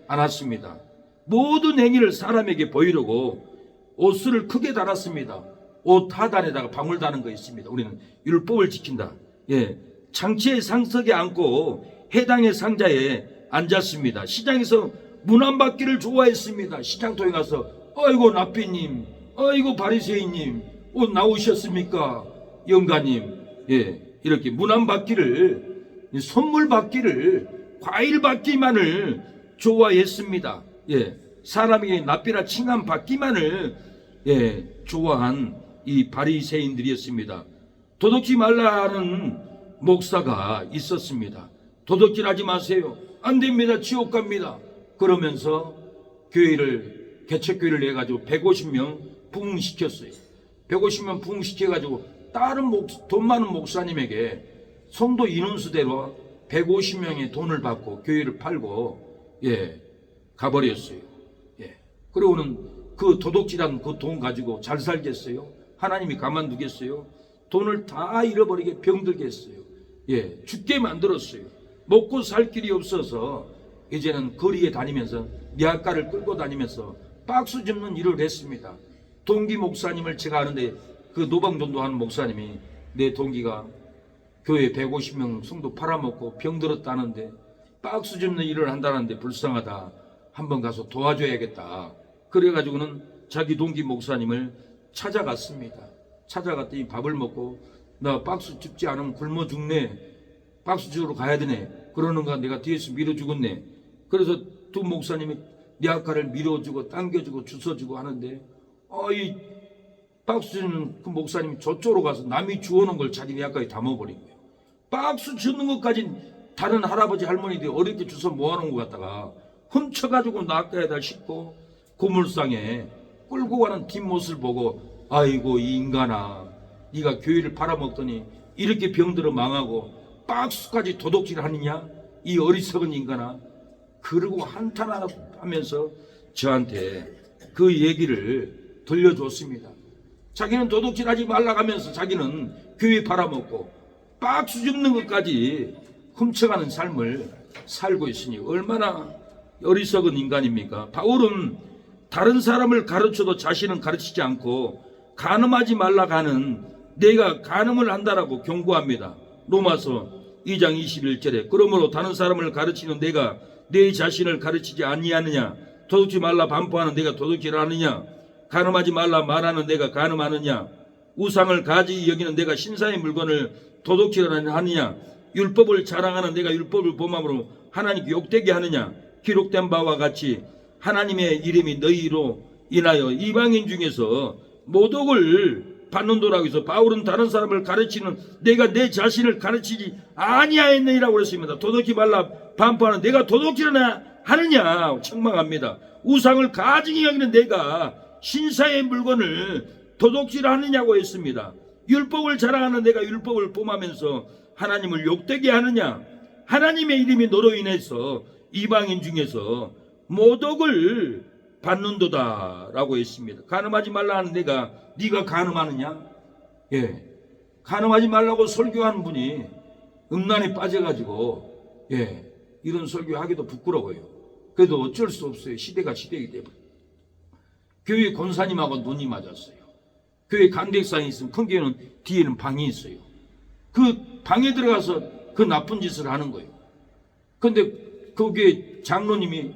않았습니다. 모든 행위를 사람에게 보이려고 옷수를 크게 달았습니다. 옷 하단에다가 방울 다는 거 있습니다. 우리는 율법을 지킨다. 장치의 상석에 앉고 해당의 상자에 앉았습니다. 시장에서 문안받기를 좋아했습니다. 시장통에 가서 아이고 납비님, 아이고 바리새인님, 옷 나오셨습니까? 영가님, 이렇게 문안받기를, 선물 받기를, 과일 받기만을 좋아했습니다. 사람에게 납비라 칭함 받기만을 좋아한 이 바리새인들이었습니다. 도둑질 말라 하는 목사가 있었습니다. 도둑질 하지 마세요. 안 됩니다. 지옥 갑니다. 그러면서 개척교회를 해가지고 150명 부흥시켰어요. 150명 부흥시켜가지고 다른 돈 많은 목사님에게 성도 인원수대로 150명의 돈을 받고 교회를 팔고 가버렸어요. 그리고는 그 도둑질한 그 돈 가지고 잘 살겠어요? 하나님이 가만두겠어요? 돈을 다 잃어버리게 병들게 했어요. 죽게 만들었어요. 먹고 살 길이 없어서 이제는 거리에 다니면서 미약가를 끌고 다니면서 박수 줍는 일을 했습니다. 동기 목사님을 제가 아는데 그 노방전도하는 목사님이 내 동기가 교회 150명 성도 팔아먹고 병들었다는데 박수 줍는 일을 한다는데 불쌍하다. 한번 가서 도와줘야겠다. 그래가지고는 자기 동기 목사님을 찾아갔습니다. 찾아갔더니 밥을 먹고 나 박수 줍지 않으면 굶어 죽네. 박수 주러 가야 되네. 그러는가 내가 뒤에서 밀어주겠네. 그래서 두 목사님이 미약가를 밀어주고 당겨주고 주워주고 하는데 이 박수 주는 그 목사님이 저쪽으로 가서 남이 주워놓은 걸 자기 미약가에 담아버린 거예요. 박수 주는 것까지 다른 할아버지 할머니들이 어렵게 주워 모아놓은 것 같다가 훔쳐가지고 낚아에다 싣고 고물상에 끌고 가는 뒷모습을 보고 아이고 이 인간아, 네가 교회를 팔아먹더니 이렇게 병들어 망하고 박수까지 도둑질 하느냐, 이 어리석은 인간아. 그러고 한탄하면서 저한테 그 얘기를 들려줬습니다. 자기는 도둑질 하지 말라고 하면서 자기는 교회 팔아먹고 박수 줍는 것까지 훔쳐가는 삶을 살고 있으니 얼마나 어리석은 인간입니까? 바울은 다른 사람을 가르쳐도 자신은 가르치지 않고 간음하지 말라 가는 내가 간음을 한다라고 경고합니다. 로마서 2장 21절에 그러므로 다른 사람을 가르치는 내가 내 자신을 가르치지 아니하느냐? 도둑질 말라 반포하는 내가 도둑질을 하느냐? 간음하지 말라 말하는 내가 간음하느냐? 우상을 가지 여기는 내가 신사의 물건을 도둑질을 하느냐? 율법을 자랑하는 내가 율법을 범함으로 하나님께 욕되게 하느냐? 기록된 바와 같이 하나님의 이름이 너희로 인하여 이방인 중에서 모독을 받는도라고 해서 바울은 다른 사람을 가르치는 내가 내 자신을 가르치지 아니하였느니라고 그랬습니다. 도둑질 말라 반포하는 내가 도둑질을 하느냐? 책망합니다. 우상을 가증히 여기는 내가 신사의 물건을 도둑질하느냐고 했습니다. 율법을 자랑하는 내가 율법을 범하면서 하나님을 욕되게 하느냐? 하나님의 이름이 너로 인해서 이방인 중에서 모독을 받는도다 라고 했습니다. 간음하지 말라 하는 내가 네가 간음하느냐? 예, 간음하지 말라고 설교하는 분이 음란에 빠져가지고 이런 설교하기도 부끄러워요. 그래도 어쩔 수 없어요. 시대가 시대이기 때문에. 교회 권사님하고 눈이 맞았어요. 교회 간백상이 있으면 큰 교회는 뒤에는 방이 있어요. 그 방에 들어가서 그 나쁜 짓을 하는 거예요. 근데 그 교회 장로님이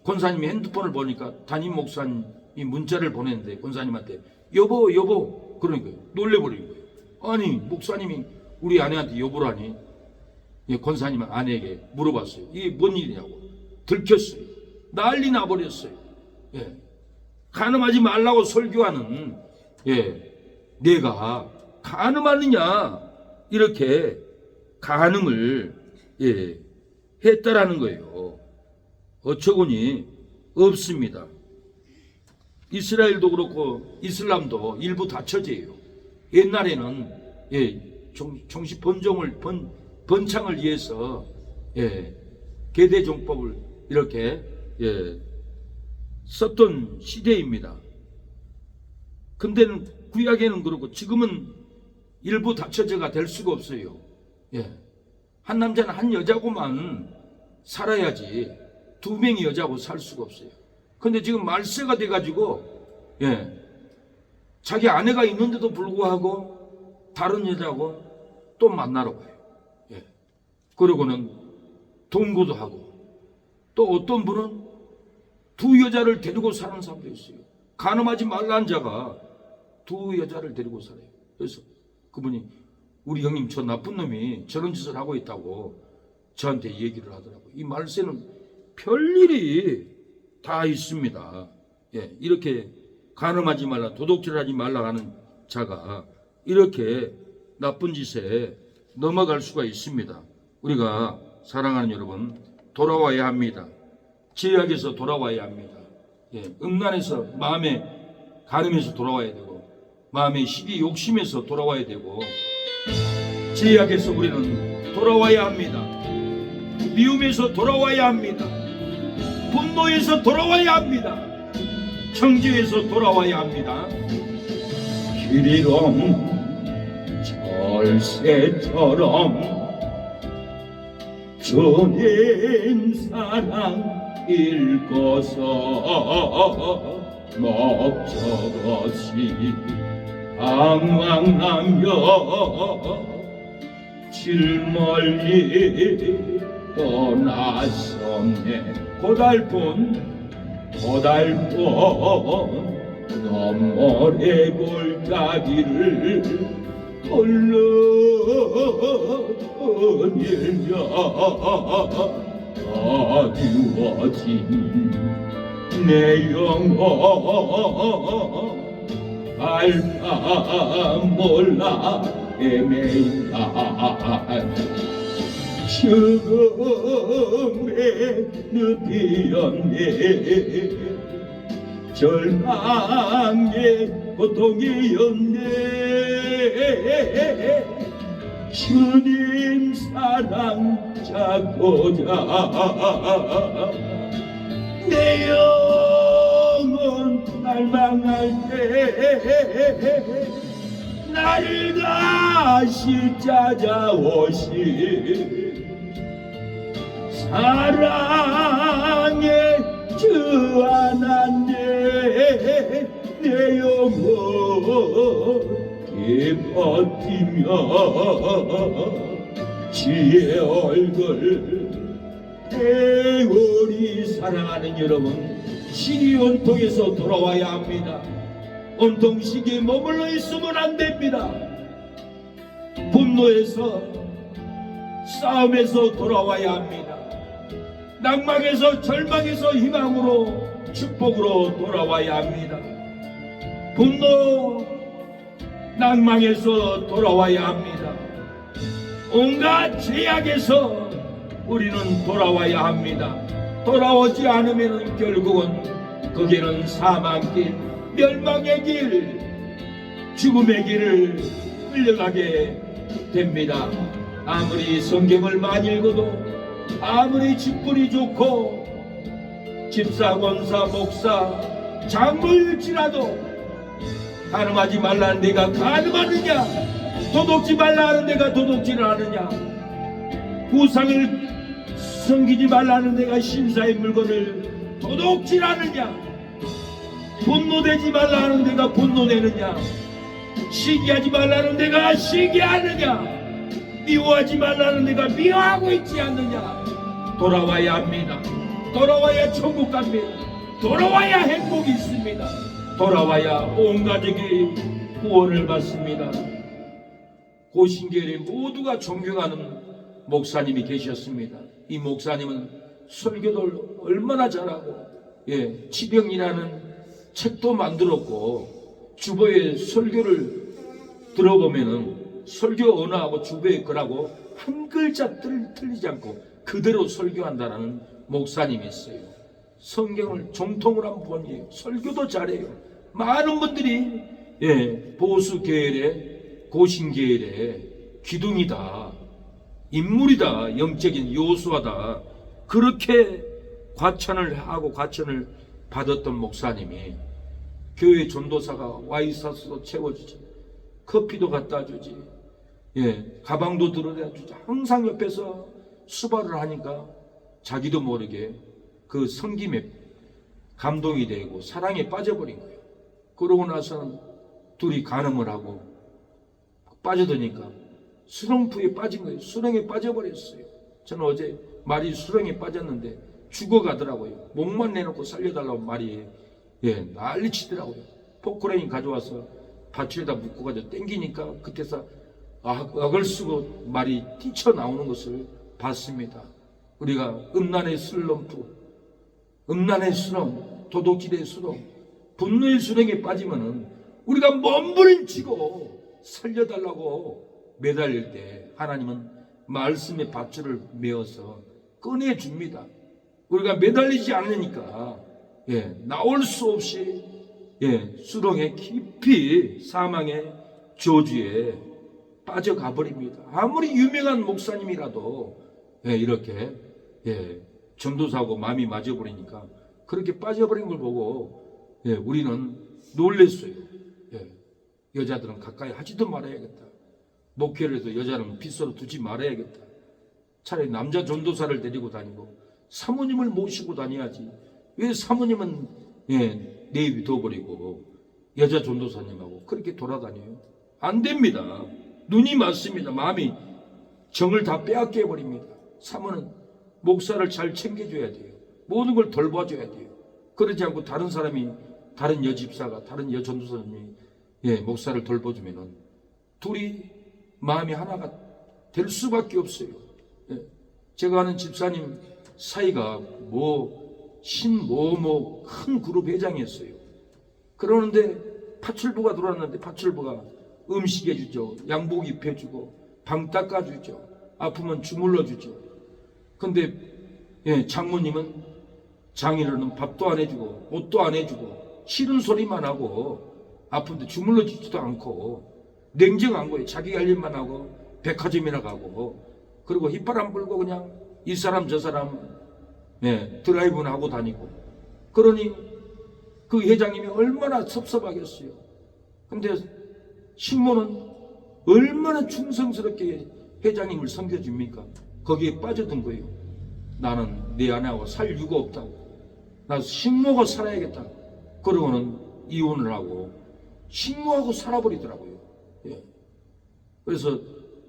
권사님이 핸드폰을 보니까 담임 목사님이 문자를 보냈는데 권사님한테 여보 그러니까 놀래버린 거예요. 아니 목사님이 우리 아내한테 여보라니. 권사님 아내에게 물어봤어요. 이게 뭔 일이냐고. 들켰어요. 난리 나버렸어요. 간음하지 말라고 설교하는 내가 간음하느냐 이렇게 간음을 했다라는 거예요. 어처구니 없습니다. 이스라엘도 그렇고 이슬람도 일부 다처제예요. 옛날에는 정식 번창을 위해서 계대종법을 이렇게 썼던 시대입니다. 근데는 구약에는 그렇고 지금은 일부 다처제가 될 수가 없어요. 한 남자는 한 여자고만 살아야지 두 명이 여자고 살 수가 없어요. 근데 지금 말세가 돼가지고 자기 아내가 있는데도 불구하고 다른 여자고 또 만나러 가요. 그러고는 동거도 하고 또 어떤 분은 두 여자를 데리고 사는 사람도 있어요. 간음하지 말라는 자가 두 여자를 데리고 살아요. 그래서 그분이 우리 형님 저 나쁜 놈이 저런 짓을 하고 있다고 저한테 얘기를 하더라고요. 이 말세는 별일이 다 있습니다. 이렇게 간음하지 말라 도둑질하지 말라 하는 자가 이렇게 나쁜 짓에 넘어갈 수가 있습니다. 우리가 사랑하는 여러분 돌아와야 합니다. 죄악에서 돌아와야 합니다. 음란에서 마음의 간음에서 돌아와야 되고 마음의 시기 욕심에서 돌아와야 되고 죄악에서 우리는 돌아와야 합니다. 미움에서 돌아와야 합니다. 분노에서 돌아와야 합니다. 정죄에서 돌아와야 합니다. 길이롱 절새처럼 전인 사랑 읽어서 목적없이 방황하며 질멀리 떠났었네. 고달픈 너머의 골짜기를 흘러내며 어두워진 내 영혼 알바 몰라 애매다. 죽음의 늪이었네. 절망의 고통이었네. 주님 사랑 찾고자 내 영혼 갈망할 때 나를 다시 찾아오시 사랑에 주안았네 내 영혼이 버티며 주의 얼굴 대우리 사랑하는 여러분, 시기 온통에서 돌아와야 합니다. 온통 시기에 머물러 있으면 안 됩니다. 분노에서 싸움에서 돌아와야 합니다. 낭망에서 절망에서 희망으로 축복으로 돌아와야 합니다. 분노 낭망에서 돌아와야 합니다. 온갖 죄악에서 우리는 돌아와야 합니다. 돌아오지 않으면 결국은 거기는 사망길, 멸망의 길, 죽음의 길을 끌려가게 됩니다. 아무리 성경을 많이 읽어도, 아무리 직분이 좋고 집사, 권사, 목사, 장로일지라도 가늠하지 말라는 내가 가늠하느냐, 도둑지 말라는 내가 도둑질을 하느냐, 우상을 섬기지 말라는 내가 신사의 물건을 도둑질하느냐, 분노되지 말라는 내가 분노내느냐, 시기하지 말라는 내가 시기하느냐, 미워하지 말라는 내가 미워하고 있지 않느냐. 돌아와야 합니다. 돌아와야 천국 갑니다. 돌아와야 행복이 있습니다. 돌아와야 온 가족이 구원을 받습니다. 고신교회 모두가 존경하는 목사님이 계셨습니다. 이 목사님은 설교도 얼마나 잘하고, 치병이라는 책도 만들었고, 주보에 설교를 들어보면은 설교 언어하고 주보의 거라고 한 글자 틀리지 않고 그대로 설교한다는 목사님이 있어요. 성경을 정통으로 한번 보니 설교도 잘해요. 많은 분들이 보수 계열의 고신 계열의 기둥이다, 인물이다, 영적인 요수하다, 그렇게 과찬을 하고 과찬을 받았던 목사님이 교회 전도사가 와 있어서 채워주지, 커피도 갖다 주지, 가방도 들어다 주지, 항상 옆에서 수발을 하니까 자기도 모르게 그 섬김에 감동이 되고 사랑에 빠져버린 거예요. 그러고 나서는 둘이 간음을 하고 빠져드니까 수렁푸에 빠진 거예요. 수렁에 빠져버렸어요. 저는 어제 말이 수렁에 빠졌는데 죽어가더라고요. 목만 내놓고 살려달라고 말이 난리치더라고요. 포크레인 가져와서 밭에다 묶어가지고 땡기니까 그때서 악을 쓰고 말이 뛰쳐나오는 것을 봤습니다. 우리가 음란의 슬럼프, 음란의 수렁, 도둑질의 수렁, 분노의 수렁에 빠지면은 우리가 몸부림치고 살려달라고 매달릴 때 하나님은 말씀의 밧줄을 메어서 꺼내줍니다. 우리가 매달리지 않으니까 나올 수 없이 수렁에 깊이 사망의 저주에 빠져가 버립니다. 아무리 유명한 목사님이라도 이렇게 전도사하고 마음이 맞아버리니까 그렇게 빠져버린 걸 보고 우리는 놀랬어요. 여자들은 가까이 하지도 말아야겠다. 목회를 해도 여자는 빗소로 두지 말아야겠다. 차라리 남자 전도사를 데리고 다니고 사모님을 모시고 다녀야지. 왜 사모님은 내비둬버리고 여자 전도사님하고 그렇게 돌아다녀요? 안 됩니다. 눈이 맞습니다. 마음이 정을 다 빼앗겨 버립니다. 사모는 목사를 잘 챙겨줘야 돼요. 모든 걸 돌봐줘야 돼요. 그러지 않고 다른 사람이, 다른 여집사가, 다른 여전도사님이 목사를 돌봐주면은 둘이 마음이 하나가 될 수밖에 없어요. 제가 아는 집사님 사이가 큰 그룹 회장이었어요. 그러는데 파출부가 들어왔는데 파출부가 음식 해주죠. 양복 입혀주고 방 닦아주죠. 아프면 주물러주죠. 근데 장모님은 장인어른은 밥도 안 해주고 옷도 안 해주고 싫은 소리만 하고 아픈데 주물러주지도 않고 냉정한 거예요. 자기 할 일만 하고 백화점이나 가고 그리고 휘바람 불고 그냥 이 사람 저 사람 드라이브나 하고 다니고 그러니 그 회장님이 얼마나 섭섭하겠어요. 근데 신모는 얼마나 충성스럽게 회장님을 섬겨줍니까? 거기에 빠져든 거예요. 나는 내 아내하고 살 이유가 없다고. 나 식모하고 살아야겠다. 그러고는 이혼을 하고 식모하고 살아버리더라고요. 예. 그래서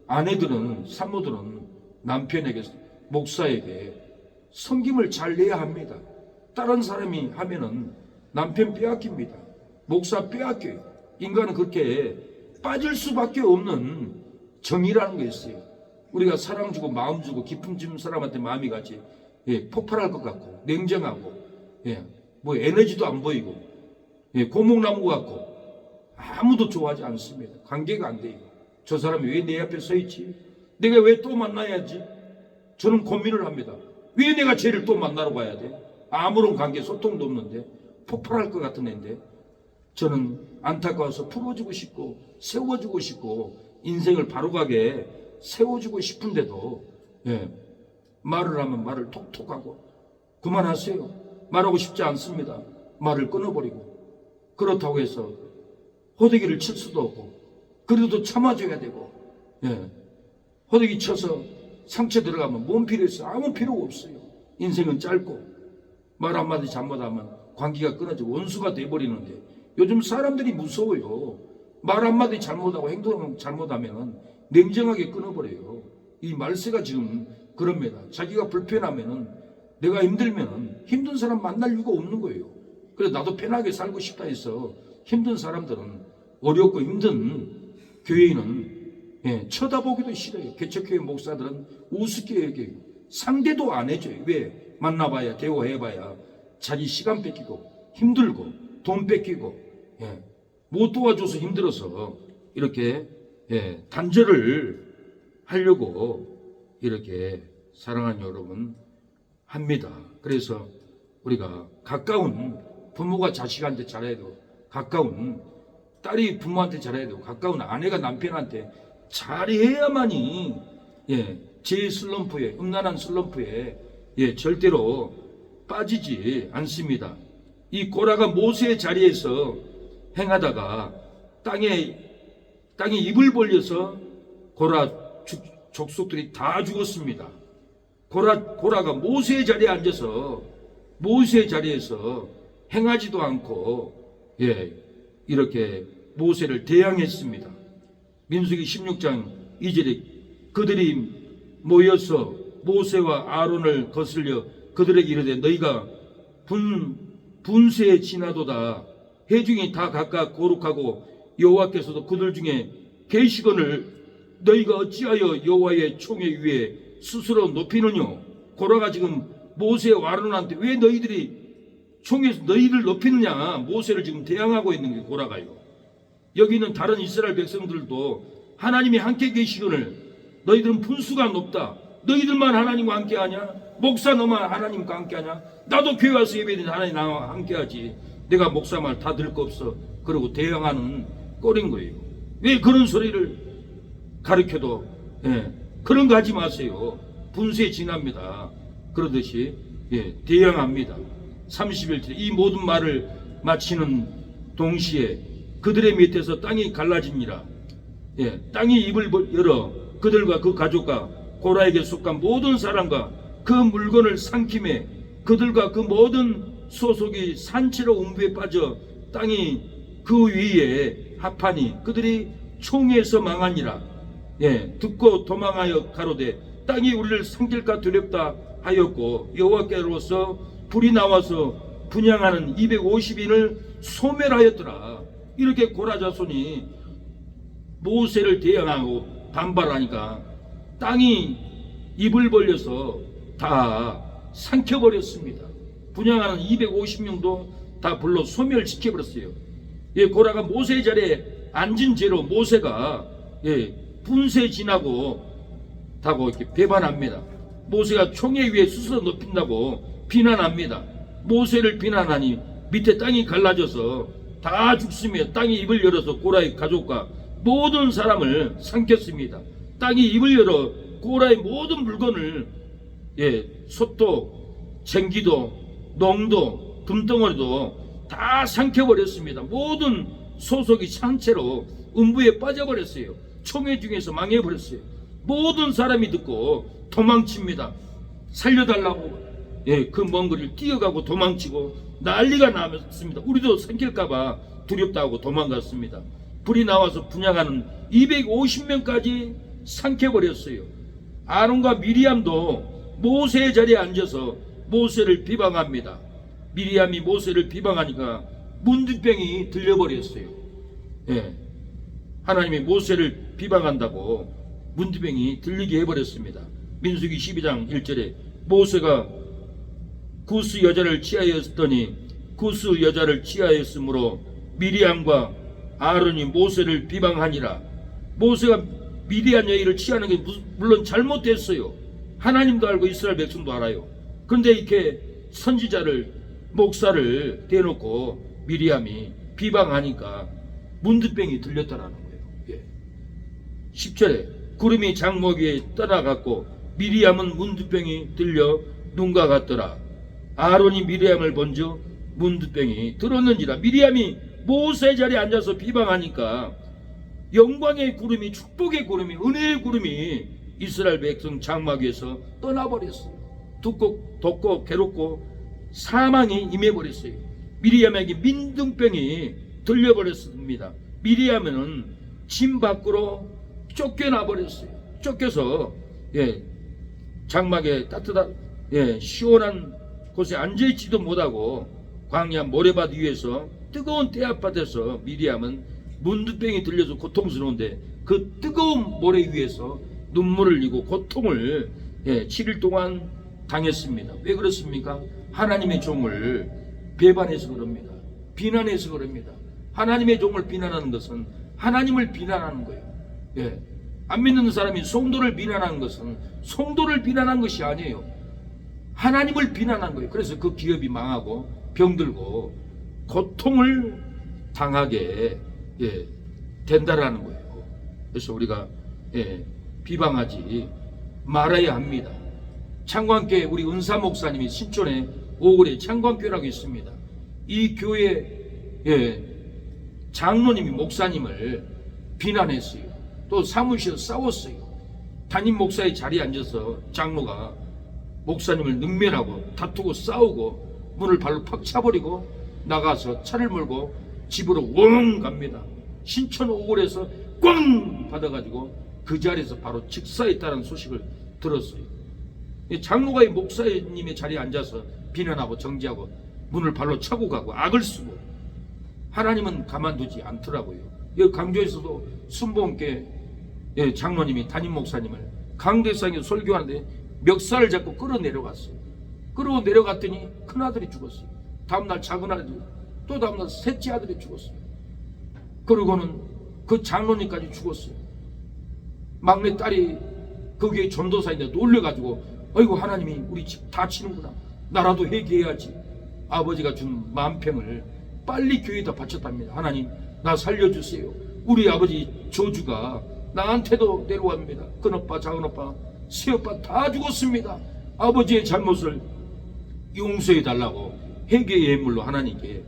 아내들은, 산모들은 남편에게, 목사에게 섬김을 잘 내야 합니다. 다른 사람이 하면은 남편 빼앗깁니다. 목사 빼앗겨요. 인간은 그렇게 빠질 수밖에 없는 정의라는 게 있어요. 우리가 사랑 주고 마음 주고 기쁨 주는 사람한테 마음이 같이 폭발할 것 같고 냉정하고 뭐 에너지도 안 보이고 고목나무 같고 아무도 좋아하지 않습니다. 관계가 안 돼요. 저 사람이 왜 내 앞에 서 있지? 내가 왜 또 만나야지? 저는 고민을 합니다. 왜 내가 쟤를 또 만나러 가야 돼? 아무런 관계 소통도 없는데 폭발할 것 같은 애인데 저는 안타까워서 풀어주고 싶고 세워주고 싶고 인생을 바로가게 세워주고 싶은데도 말을 하면 말을 톡톡하고 그만하세요. 말하고 싶지 않습니다. 말을 끊어버리고 그렇다고 해서 호되기를 칠 수도 없고 그래도 참아줘야 되고 호되기 쳐서 상처 들어가면 뭔 필요 있어? 아무 필요가 없어요. 인생은 짧고 말 한마디 잘못하면 관계가 끊어지고 원수가 돼버리는데 요즘 사람들이 무서워요. 말 한마디 잘못하고 행동 잘못하면 냉정하게 끊어버려요. 이 말세가 지금 그럽니다. 자기가 불편하면은 내가 힘들면은 힘든 사람 만날 이유가 없는 거예요. 그래서 나도 편하게 살고 싶다 해서 힘든 사람들은 어렵고 힘든 교회인은 쳐다보기도 싫어요. 개척교회 목사들은 우습게 여겨요. 상대도 안 해줘요. 왜? 만나봐야 대화해봐야 자기 시간 뺏기고 힘들고 돈 뺏기고 못 도와줘서 힘들어서 이렇게 단절을 하려고 이렇게 사랑하는 여러분 합니다. 그래서 우리가 가까운 부모가 자식한테 잘해야 되고 가까운 딸이 부모한테 잘해야 되고 가까운 아내가 남편한테 잘해야만이 제 슬럼프에 음란한 슬럼프에 절대로 빠지지 않습니다. 이 고라가 모세의 자리에서 행하다가 땅에 입을 벌려서 고라 족속들이 다 죽었습니다. 고라가 모세의 자리에 앉아서 모세의 자리에서 행하지도 않고 이렇게 모세를 대항했습니다. 민수기 16장 2절에 그들이 모여서 모세와 아론을 거슬려 그들에게 이르되 너희가 분세에 지나도다. 회중이 다 각각 거룩하고 여호와께서도 그들 중에 계시거늘 너희가 어찌하여 여호와의 총회 위에 스스로 높이느냐. 고라가 지금 모세와 아론한테 왜 너희들이 총회에서 너희를 높이느냐. 모세를 지금 대항하고 있는 게 고라가요. 여기 있는 다른 이스라엘 백성들도 하나님이 함께 계시거늘 너희들은 분수가 높다. 너희들만 하나님과 함께하냐? 목사 너만 하나님과 함께하냐? 나도 교회 와서 예배드리는 하나님 나와 함께하지. 내가 목사 말 다 들을 거 없어. 그러고 대항하는 꼴인 거예요. 왜 그런 소리를 가르쳐도 그런 거 하지 마세요. 분수에 지납니다. 그러듯이 대항합니다. 31절 이 모든 말을 마치는 동시에 그들의 밑에서 땅이 갈라지니라. 땅이 입을 열어 그들과 그 가족과 고라에게 속한 모든 사람과 그 물건을 삼킴에 그들과 그 모든 소속이 산채로 음부에 빠져 땅이 그 위에 합하니 그들이 총에서 망하니라. 듣고 도망하여 가로되 땅이 우리를 삼킬까 두렵다 하였고 여호와께로서 불이 나와서 분향하는 250인을 소멸하였더라. 이렇게 고라 자손이 모세를 대항하고 반발하니까 땅이 입을 벌려서 다 삼켜버렸습니다. 분향하는 250명도 다 불러 소멸시켜버렸어요. 고라가 모세의 자리에 앉은 죄로 모세가 분세 지나고 다고 이렇게 배반합니다. 모세가 총회 위에 스스로 높인다고 비난합니다. 모세를 비난하니 밑에 땅이 갈라져서 다 죽으며 땅이 입을 열어서 고라의 가족과 모든 사람을 삼켰습니다. 땅이 입을 열어 고라의 모든 물건을 솥도 쟁기도 농도 금덩어리도 다 삼켜버렸습니다. 모든 소속이 산채로 음부에 빠져버렸어요. 총회 중에서 망해버렸어요. 모든 사람이 듣고 도망칩니다. 살려달라고 그 먼 거리를 뛰어가고 도망치고 난리가 났습니다. 우리도 삼킬까봐 두렵다고 도망갔습니다. 불이 나와서 분양하는 250명까지 삼켜버렸어요. 아론과 미리암도 모세의 자리에 앉아서 모세를 비방합니다. 미리암이 모세를 비방하니까 문둥병이 들려버렸어요. 하나님이 모세를 비방한다고 문둥병이 들리게 해버렸습니다. 민수기 12장 1절에 모세가 구스 여자를 취하였더니 구스 여자를 취하였으므로 미리암과 아론이 모세를 비방하니라. 모세가 미디안 여인을 취하는 게 물론 잘못됐어요. 하나님도 알고 이스라엘 백성도 알아요. 그런데 이렇게 선지자를 목사를 대놓고 미리암이 비방하니까 문둥병이 들렸다라는 거예요. 10절에 구름이 장막 위에 떠나갔고 미리암은 문둥병이 들려 눈과 같더라. 아론이 미리암을 본즉 문둥병이 들었는지라. 미리암이 모세 자리에 앉아서 비방하니까 영광의 구름이, 축복의 구름이, 은혜의 구름이 이스라엘 백성 장막 위에서 떠나버렸어요. 덥고 괴롭고 사망이 임해버렸어요. 미리암에게 민둥병이 들려버렸습니다. 미리암은 진 밖으로 쫓겨나 버렸어요. 쫓겨서 장막에 따뜻한 시원한 곳에 앉아있지도 못하고 광야 모래밭 위에서 뜨거운 태압밭에서 미리암은 문둥병이 들려서 고통스러운데 그 뜨거운 모래 위에서 눈물을 흘리고 고통을 7일 동안 당했습니다. 왜 그렇습니까? 하나님의 종을 배반해서 그럽니다. 비난해서 그럽니다. 하나님의 종을 비난하는 것은 하나님을 비난하는 거예요. 안 믿는 사람이 성도를 비난하는 것은 성도를 비난한 것이 아니에요. 하나님을 비난한 거예요. 그래서 그 기업이 망하고 병들고 고통을 당하게 된다라는 거예요. 그래서 우리가 비방하지 말아야 합니다. 창광교회 우리 은사 목사님이 신촌에 오골에 창광교회라고 있습니다. 이 교회 장로님이 목사님을 비난했어요. 또 사무실에서 싸웠어요. 담임 목사의 자리에 앉아서 장로가 목사님을 능멸하고 다투고 싸우고 문을 발로 팍 차버리고 나가서 차를 몰고 집으로 웡 갑니다. 신천 오골에서 꽝 받아가지고 그 자리에서 바로 즉사했다는 소식을 들었어요. 장로가 이 목사님의 자리에 앉아서 비난하고 정지하고 문을 발로 차고 가고 악을 쓰고 하나님은 가만두지 않더라고요. 여기 강조에서도 순복음교회 장로님이 담임 목사님을 강대상에서 설교하는데 멱살을 잡고 끌어내려갔어요. 끌어내려갔더니 큰아들이 죽었어요. 다음날 작은아들이, 또 다음날 셋째 아들이 죽었어요. 그러고는 그 장로님까지 죽었어요. 막내 딸이 거기에 전도사인데 놀려가지고 아이고 하나님이 우리 집 다치는구나, 나라도 회개해야지. 아버지가 준 만평을 빨리 교회에다 바쳤답니다. 하나님 나 살려주세요. 우리 아버지 저주가 나한테도 내려옵니다. 큰오빠 작은오빠 새오빠 다 죽었습니다. 아버지의 잘못을 용서해달라고 회개의 예물로 하나님께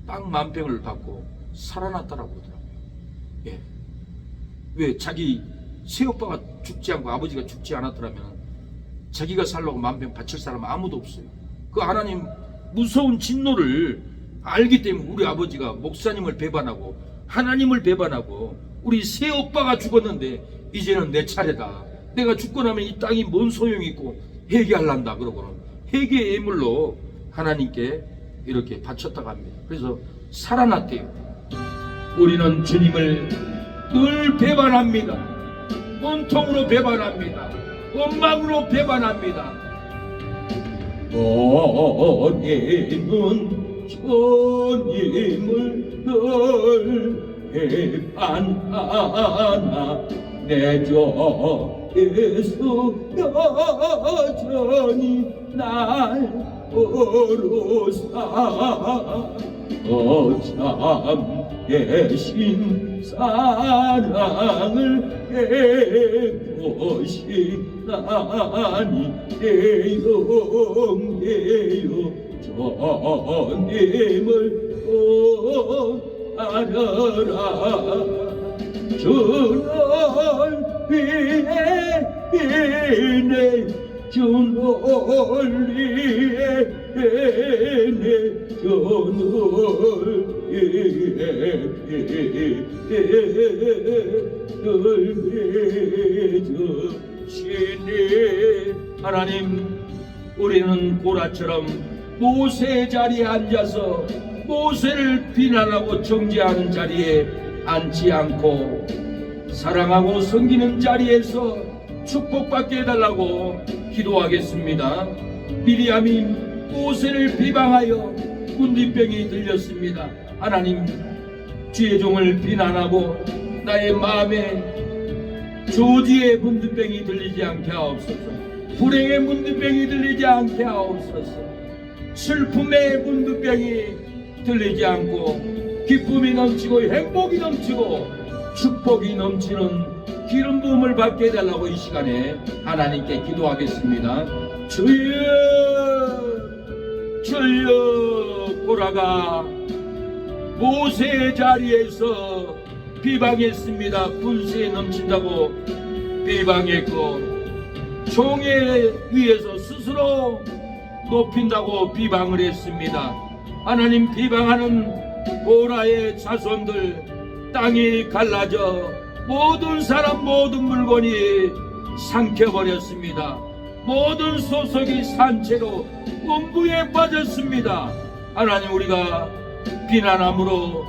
땅 만평을 받고 살아났다라고 하더라고요. 왜 자기 새오빠가 죽지 않고 아버지가 죽지 않았더라면 자기가 살려고 만평 바칠 사람 아무도 없어요. 그 하나님 무서운 진노를 알기 때문에 우리 아버지가 목사님을 배반하고 하나님을 배반하고 우리 새오빠가 죽었는데 이제는 내 차례다. 내가 죽고 나면 이 땅이 뭔 소용이 있고 회개할란다. 그러고는 회개의 예물로 하나님께 이렇게 바쳤다고 합니다. 그래서 살아났대요. 우리는 주님을 늘 배반합니다. 온통으로 배반합니다. 원망으로 배반합니다. 너희는 주님을 늘 배반하나 내 죄에서 여전히 날 어루사 참 대신 사랑을 베푸시다니 애용해요 주님을 따르라. 주를 위해 이내 저 멀리에 저 널 하나님, 우리는 고라처럼 모세 자리에 앉아서 모세를 비난하고 정죄하는 자리에 앉지 않고 사랑하고 섬기는 자리에서 축복받게 해달라고 기도하겠습니다. 미리암이 모세를 비방하여 문뒷병이 들렸습니다. 하나님, 주의 종을 비난하고 나의 마음에 조지의 문뒷병이 들리지 않게 하옵소서. 불행의 문뒷병이 들리지 않게 하옵소서. 슬픔의 문뒷병이 들리지 않고 기쁨이 넘치고 행복이 넘치고 축복이 넘치는 기름 부음을 받게 해달라고 이 시간에 하나님께 기도하겠습니다. 주여, 주여. 고라가 모세의 자리에서 비방했습니다. 분수에 넘친다고 비방했고, 종에 위에서 스스로 높인다고 비방을 했습니다. 하나님, 비방하는 고라의 자손들, 땅이 갈라져 모든 사람 모든 물건이 삼켜버렸습니다. 모든 소속이 산채로 음부에 빠졌습니다. 하나님, 우리가 비난함으로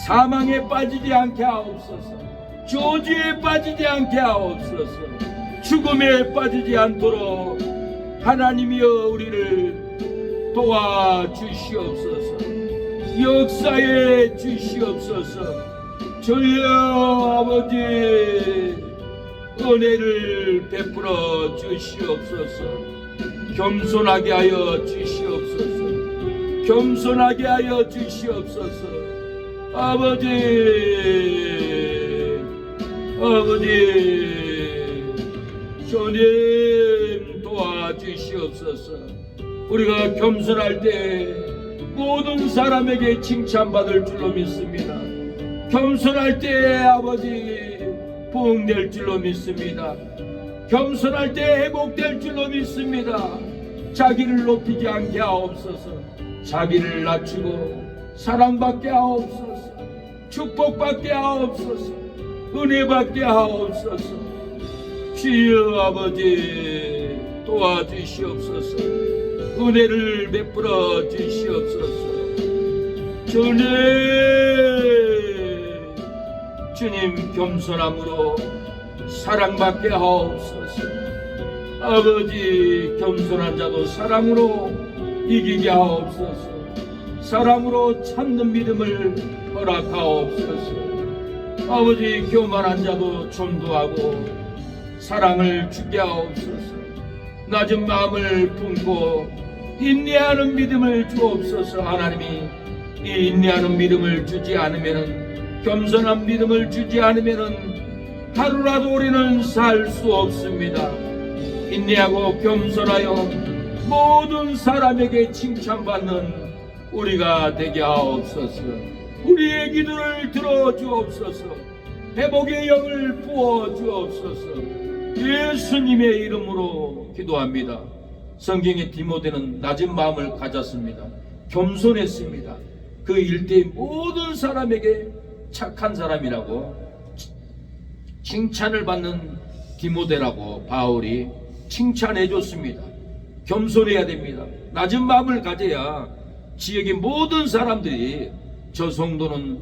사망에 빠지지 않게 하옵소서. 저주에 빠지지 않게 하옵소서. 죽음에 빠지지 않도록 하나님이여 우리를 도와주시옵소서. 역사에 주시옵소서. 주여 아버지, 은혜를 베풀어 주시옵소서. 겸손하게 하여 주시옵소서. 겸손하게 하여 주시옵소서. 아버지, 주님 도와주시옵소서. 우리가 겸손할 때 모든 사람에게 칭찬받을 줄로 믿습니다. 겸손할 때 아버지 부흥될 줄로 믿습니다. 겸손할 때 회복될 줄로 믿습니다. 자기를 높이지 않게 하옵소서. 자기를 낮추고 사랑받게 하옵소서. 축복받게 하옵소서. 은혜받게 하옵소서. 주여 아버지 도와주시옵소서. 은혜를 베풀어 주시옵소서. 주님 겸손함으로 사랑받게 하옵소서. 아버지, 겸손한 자도 사랑으로 이기게 하옵소서. 사랑으로 참는 믿음을 허락하옵소서. 아버지, 교만한 자도 존도하고 사랑을 주게 하옵소서. 낮은 마음을 품고 인내하는 믿음을 주옵소서. 하나님이 이 인내하는 믿음을 주지 않으면은, 겸손한 믿음을 주지 않으면은 하루라도 우리는 살 수 없습니다. 인내하고 겸손하여 모든 사람에게 칭찬받는 우리가 되게 하옵소서. 우리의 기도를 들어주옵소서. 회복의 영을 부어주옵소서. 예수님의 이름으로 기도합니다. 성경의 디모데는 낮은 마음을 가졌습니다. 겸손했습니다. 그 일대의 모든 사람에게 착한 사람이라고 칭찬을 받는 디모데라고 바울이 칭찬해 줬습니다. 겸손해야 됩니다. 낮은 마음을 가져야 지역의 모든 사람들이 저 성도는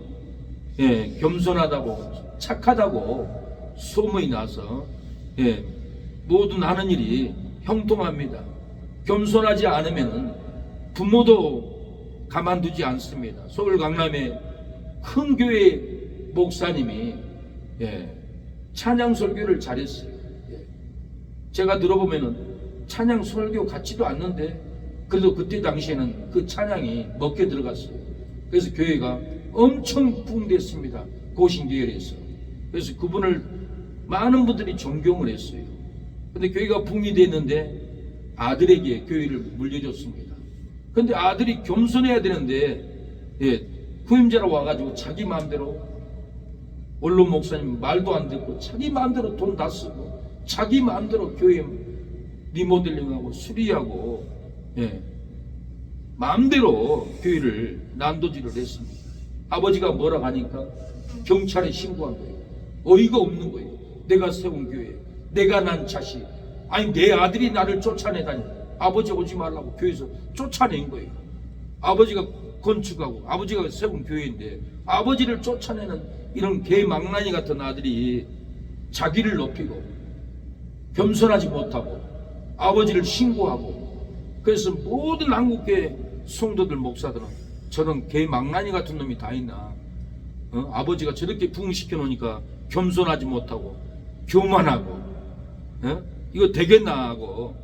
겸손하다고 착하다고 소문이 나서 모든 하는 일이 형통합니다. 겸손하지 않으면 부모도 가만두지 않습니다. 서울 강남에 큰 교회 목사님이 찬양 설교를 잘했어요. 제가 들어보면은 찬양 설교 같지도 않는데 그래도 그때 당시에는 그 찬양이 먹게 들어갔어요. 그래서 교회가 엄청 부흥됐습니다. 고신교회에서. 그래서 그분을 많은 분들이 존경을 했어요. 근데 교회가 부흥이 됐는데 아들에게 교회를 물려줬습니다. 근데 아들이 겸손해야 되는데 후임자로 와가지고 자기 마음대로 원로 목사님 말도 안 듣고 자기 마음대로 돈 다 쓰고 자기 마음대로 교회 리모델링하고 수리하고 마음대로 교회를 난도질을 했습니다. 아버지가 뭐라 하니까 경찰에 신고한 거예요. 어이가 없는 거예요. 내가 세운 교회, 내가 난 자식, 아니 내 아들이 나를 쫓아내다니. 아버지 오지 말라고 교회에서 쫓아낸 거예요. 아버지가 건축하고 아버지가 세운 교회인데 아버지를 쫓아내는 이런 개망나니 같은 아들이 자기를 높이고 겸손하지 못하고 아버지를 신고하고, 그래서 모든 한국교회 성도들 목사들은 저런 개망나니 같은 놈이 다 있나, 아버지가 저렇게 부흥시켜 놓으니까 겸손하지 못하고 교만하고 이거 되겠나 하고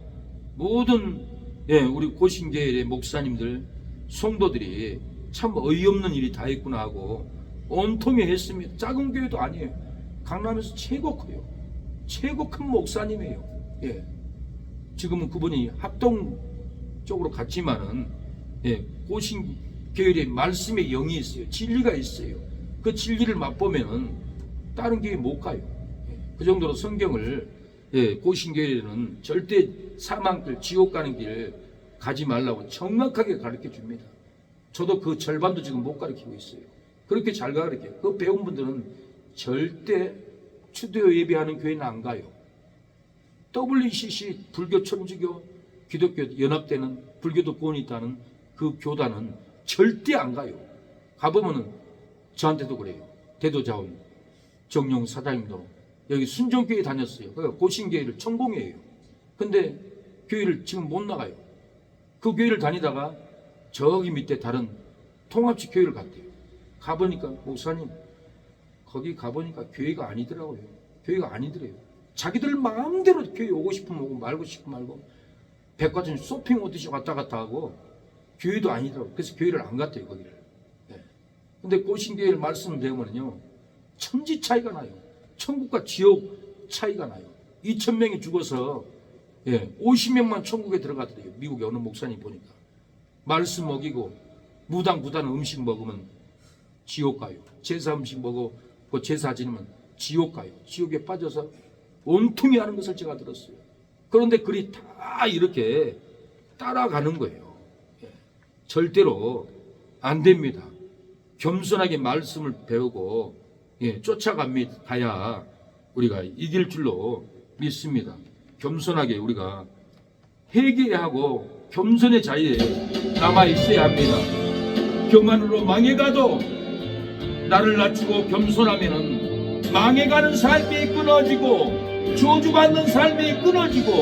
모든 우리 고신교회의 목사님들 성도들이 참 어이없는 일이 다 있구나 하고 온통이 했습니다. 작은 교회도 아니에요. 강남에서 최고 커요. 최고 큰 목사님이에요. 지금은 그분이 합동 쪽으로 갔지만은 고신교회의 말씀의 영이 있어요. 진리가 있어요. 그 진리를 맛보면은 다른 교회 못 가요. 그 정도로 성경을 고신교회는 절대 사망길, 지옥 가는 길 가지 말라고 정확하게 가르쳐 줍니다. 저도 그 절반도 지금 못 가르치고 있어요. 그렇게 잘 가르쳐요. 그 배운 분들은 절대 추도 예배하는 교회는 안 가요. WCC 불교 천주교 기독교 연합되는 불교도 구원이 있다는 그 교단은 절대 안 가요. 가보면은 저한테도 그래요. 대도자원 정용 사장님도 여기 순종교회 다녔어요. 그러니까 고신교회를 천공이에요. 근데 교회를 지금 못 나가요. 그 교회를 다니다가 저기 밑에 다른 통합식 교회를 갔대요. 가보니까 목사님 거기 가보니까 교회가 아니더라고요. 교회가 아니더래요. 자기들 마음대로 교회 오고 싶으면 오고 말고 싶으면 말고 백화점 쇼핑 오듯이 왔다 갔다 하고 교회도 아니더라고요. 그래서 교회를 안 갔대요 거기를. 근데 고신교회를 말씀을 배우면요 천지 차이가 나요. 천국과 지옥 차이가 나요. 2,000명이 죽어서 50명만 천국에 들어가더래요. 미국의 어느 목사님 보니까. 말씀 먹이고 무당 부단 음식 먹으면 지옥 가요. 제사 음식 먹고 제사 지내면 지옥 가요. 지옥에 빠져서 온통이 하는 것을 제가 들었어요. 그런데 그리 다 이렇게 따라가는 거예요. 절대로 안 됩니다. 겸손하게 말씀을 배우고 쫓아가야 우리가 이길 줄로 믿습니다. 겸손하게 우리가 회개하고 겸손의 자리에 남아 있어야 합니다. 교만으로 망해가도 나를 낮추고 겸손하면은 망해가는 삶이 끊어지고 저주받는 삶이 끊어지고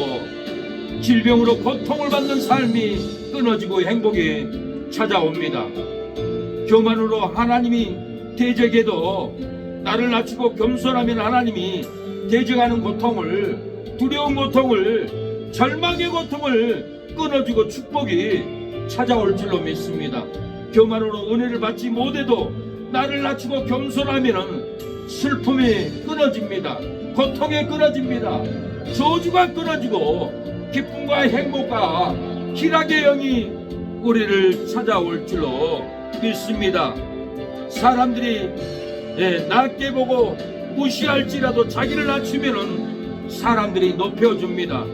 질병으로 고통을 받는 삶이 끊어지고 행복이 찾아옵니다. 교만으로 하나님이 대적해도 나를 낮추고 겸손하면 하나님이 대적하는 고통을, 두려운 고통을, 절망의 고통을 끊어주고 축복이 찾아올 줄로 믿습니다. 교만으로 은혜를 받지 못해도 나를 낮추고 겸손하면 슬픔이 끊어집니다. 고통이 끊어집니다. 저주가 끊어지고 기쁨과 행복과 희락의 영이 우리를 찾아올 줄로 믿습니다. 사람들이 낮게 보고 무시할지라도 자기를 낮추면은 사람들이 높여줍니다.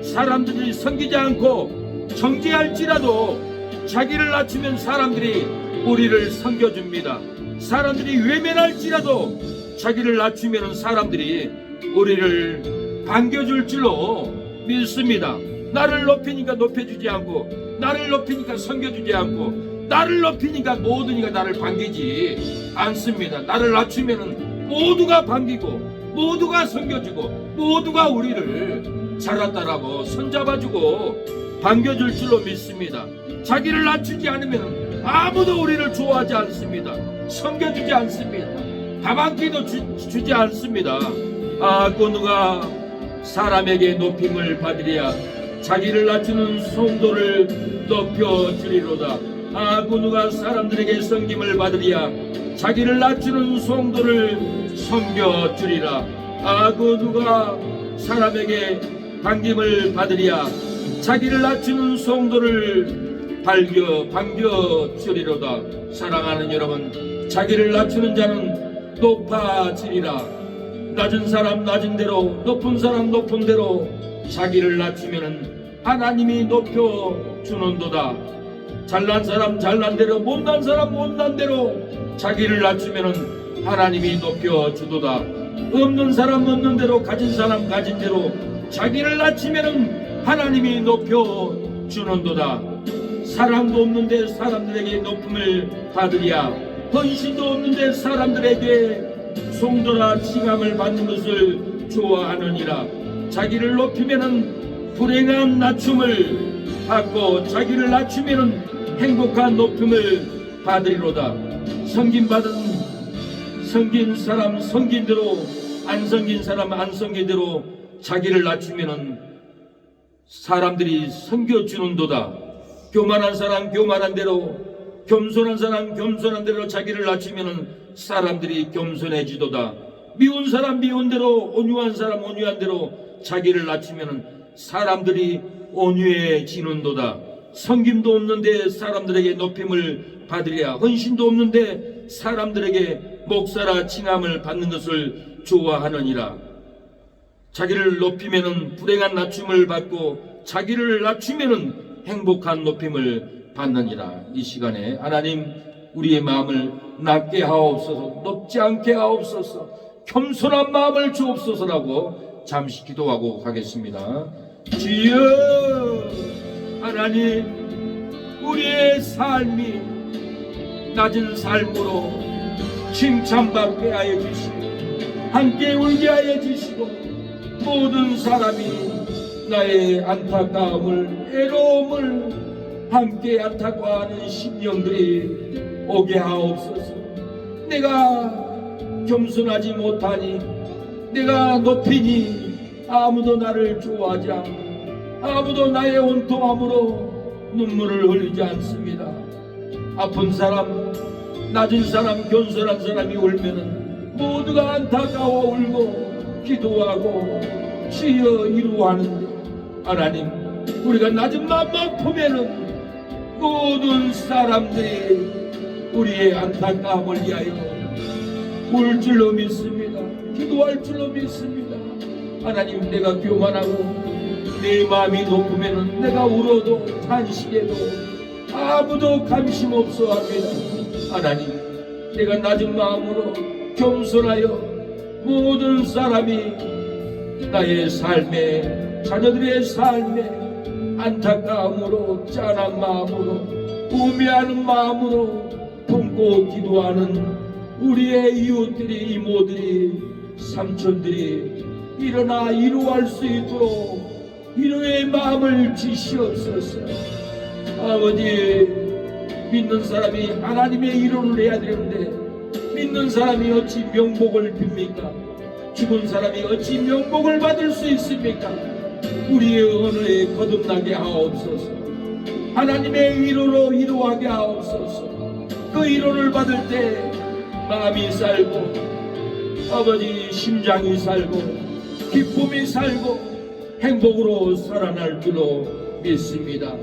사람들이 섬기지 않고 정죄할지라도 자기를 낮추면 사람들이 우리를 섬겨줍니다. 사람들이 외면할지라도 자기를 낮추면 사람들이 우리를 반겨줄 줄로 믿습니다. 나를 높이니까 높여주지 않고, 나를 높이니까 섬겨주지 않고, 나를 높이니까 모든 이가 나를 반기지 않습니다. 나를 낮추면 모두가 반기고 모두가 섬겨주고 모두가 우리를 잘났다라고 손잡아주고 반겨줄 줄로 믿습니다. 자기를 낮추지 않으면 아무도 우리를 좋아하지 않습니다. 섬겨주지 않습니다. 밥 한 끼도 주지 않습니다. 그 누가 사람에게 높임을 받으랴 자기를 낮추는 성도를 높여주리로다. 그 누가 사람들에게 섬김을 받으랴 자기를 낮추는 성도를 섬겨주리라. 그 누가 사람에게 반김을 받으랴 자기를 낮추는 성도를 반겨주리로다. 사랑하는 여러분, 자기를 낮추는 자는 높아지리라. 낮은 사람 낮은 대로, 높은 사람 높은 대로 자기를 낮추면은 하나님이 높여 주는도다. 잘난 사람 잘난 대로, 못난 사람 못난 대로 자기를 낮추면은 하나님이 높여 주도다. 없는 사람 없는 대로, 가진 사람 가진 대로 자기를 낮추면은 하나님이 높여 주는도다. 사랑도 없는데 사람들에게 높음을 받으랴. 헌신도 없는데 사람들에게 송도라 칭함을 받는 것을 좋아하느니라. 자기를 높이면은 불행한 낮춤을 받고 자기를 낮추면은 행복한 높임을 받으리로다. 섬긴 사람 섬긴 대로, 안 섬긴 사람 안 섬긴 대로 자기를 낮추면은 사람들이 섬겨주는도다. 교만한 사람 교만한 대로, 겸손한 사람 겸손한 대로 자기를 낮추면은 사람들이 겸손해지도다. 미운 사람 미운 대로, 온유한 사람 온유한 대로 자기를 낮추면은 사람들이 온유해지는도다. 섬김도 없는데 사람들에게 높임을 받으랴. 헌신도 없는데 사람들에게 목사라 칭함을 받는 것을 좋아하느니라. 자기를 높이면은 불행한 낮춤을 받고 자기를 낮추면은 행복한 높임을 받느니라. 이 시간에 하나님 우리의 마음을 낮게 하옵소서, 높지 않게 하옵소서, 겸손한 마음을 주옵소서라고 잠시 기도하고 가겠습니다. 주여, 하나님 우리의 삶이 낮은 삶으로 칭찬받게 하여 주시고 함께 울게 하여 주시고 모든 사람이 나의 안타까움을, 애로움을 함께 안타까워하는 심령들이 오게 하옵소서. 내가 겸손하지 못하니, 내가 높이니 아무도 나를 좋아하지 않고 아무도 나의 온통함으로 눈물을 흘리지 않습니다. 아픈 사람, 낮은 사람, 겸손한 사람이 울면은 모두가 안타까워 울고 기도하고 주여 이루어하는데, 하나님 우리가 낮은 마음만 품면은 모든 사람들이 우리의 안타까움을 위하여 울 줄로 믿습니다. 기도할 줄로 믿습니다. 하나님 내가 교만하고 내 마음이 높으면은 내가 울어도 탄식해도 아무도 관심 없어 합니다. 하나님 내가 낮은 마음으로 겸손하여 모든 사람이 나의 삶에, 자녀들의 삶에 안타까움으로, 짠한 마음으로, 우매하는 마음으로 품고 기도하는 우리의 이웃들이, 이모들이, 삼촌들이 일어나 이루할 수 있도록 위로의 마음을 주시옵소서. 아버지, 믿는 사람이 하나님의 이론을 해야 되는데 믿는 사람이 어찌 명복을 빕니까? 죽은 사람이 어찌 명복을 받을 수 있습니까? 우리의 언어에 거듭나게 하옵소서. 하나님의 위로로 위로하게 하옵소서. 그 위로를 받을 때 마음이 살고, 아버지 심장이 살고, 기쁨이 살고 행복으로 살아날 줄로 믿습니다.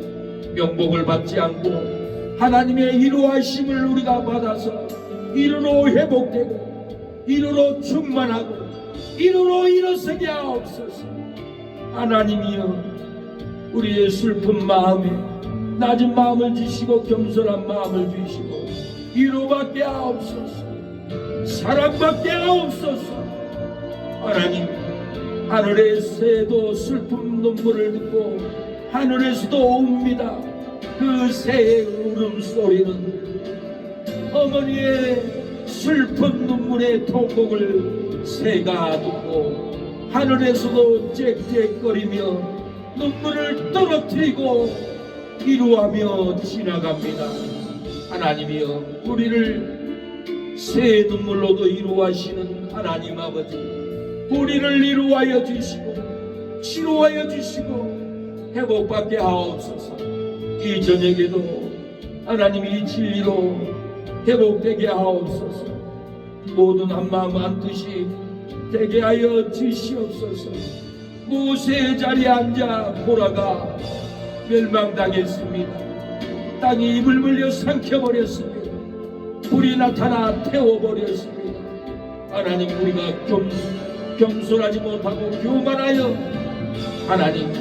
명복을 받지 않고 하나님의 위로하심을 우리가 받아서 이루로 회복되고 이루로 충만하고 이루로 일어서게 하옵소서. 하나님이여, 우리의 슬픈 마음에 낮은 마음을 주시고 겸손한 마음을 주시고 위로받게 하옵소서. 사랑받게 하옵소서. 하나님, 하늘의 새도 슬픈 눈물을 듣고 하늘에서도 옵니다. 그 새의 울음소리는 어머니의 슬픈 눈물의 통곡을 새가 듣고 하늘에서도 짹짹거리며 눈물을 떨어뜨리고 이루하며 지나갑니다. 하나님이여, 우리를 새 눈물로도 이루하시는 하나님 아버지, 우리를 이루하여 주시고 치료하여 주시고 회복받게 하옵소서. 이 저녁에도 하나님이 진리로 회복되게 하옵소서. 모든 한마음 한뜻이 되게 하여 주시옵소서. 모세의 자리에 앉아 보라가 멸망당했습니다. 땅이 입을 물려 삼켜버렸습니다. 불이 나타나 태워버렸습니다. 하나님, 우리가 겸손하지 못하고 교만하여 하나님,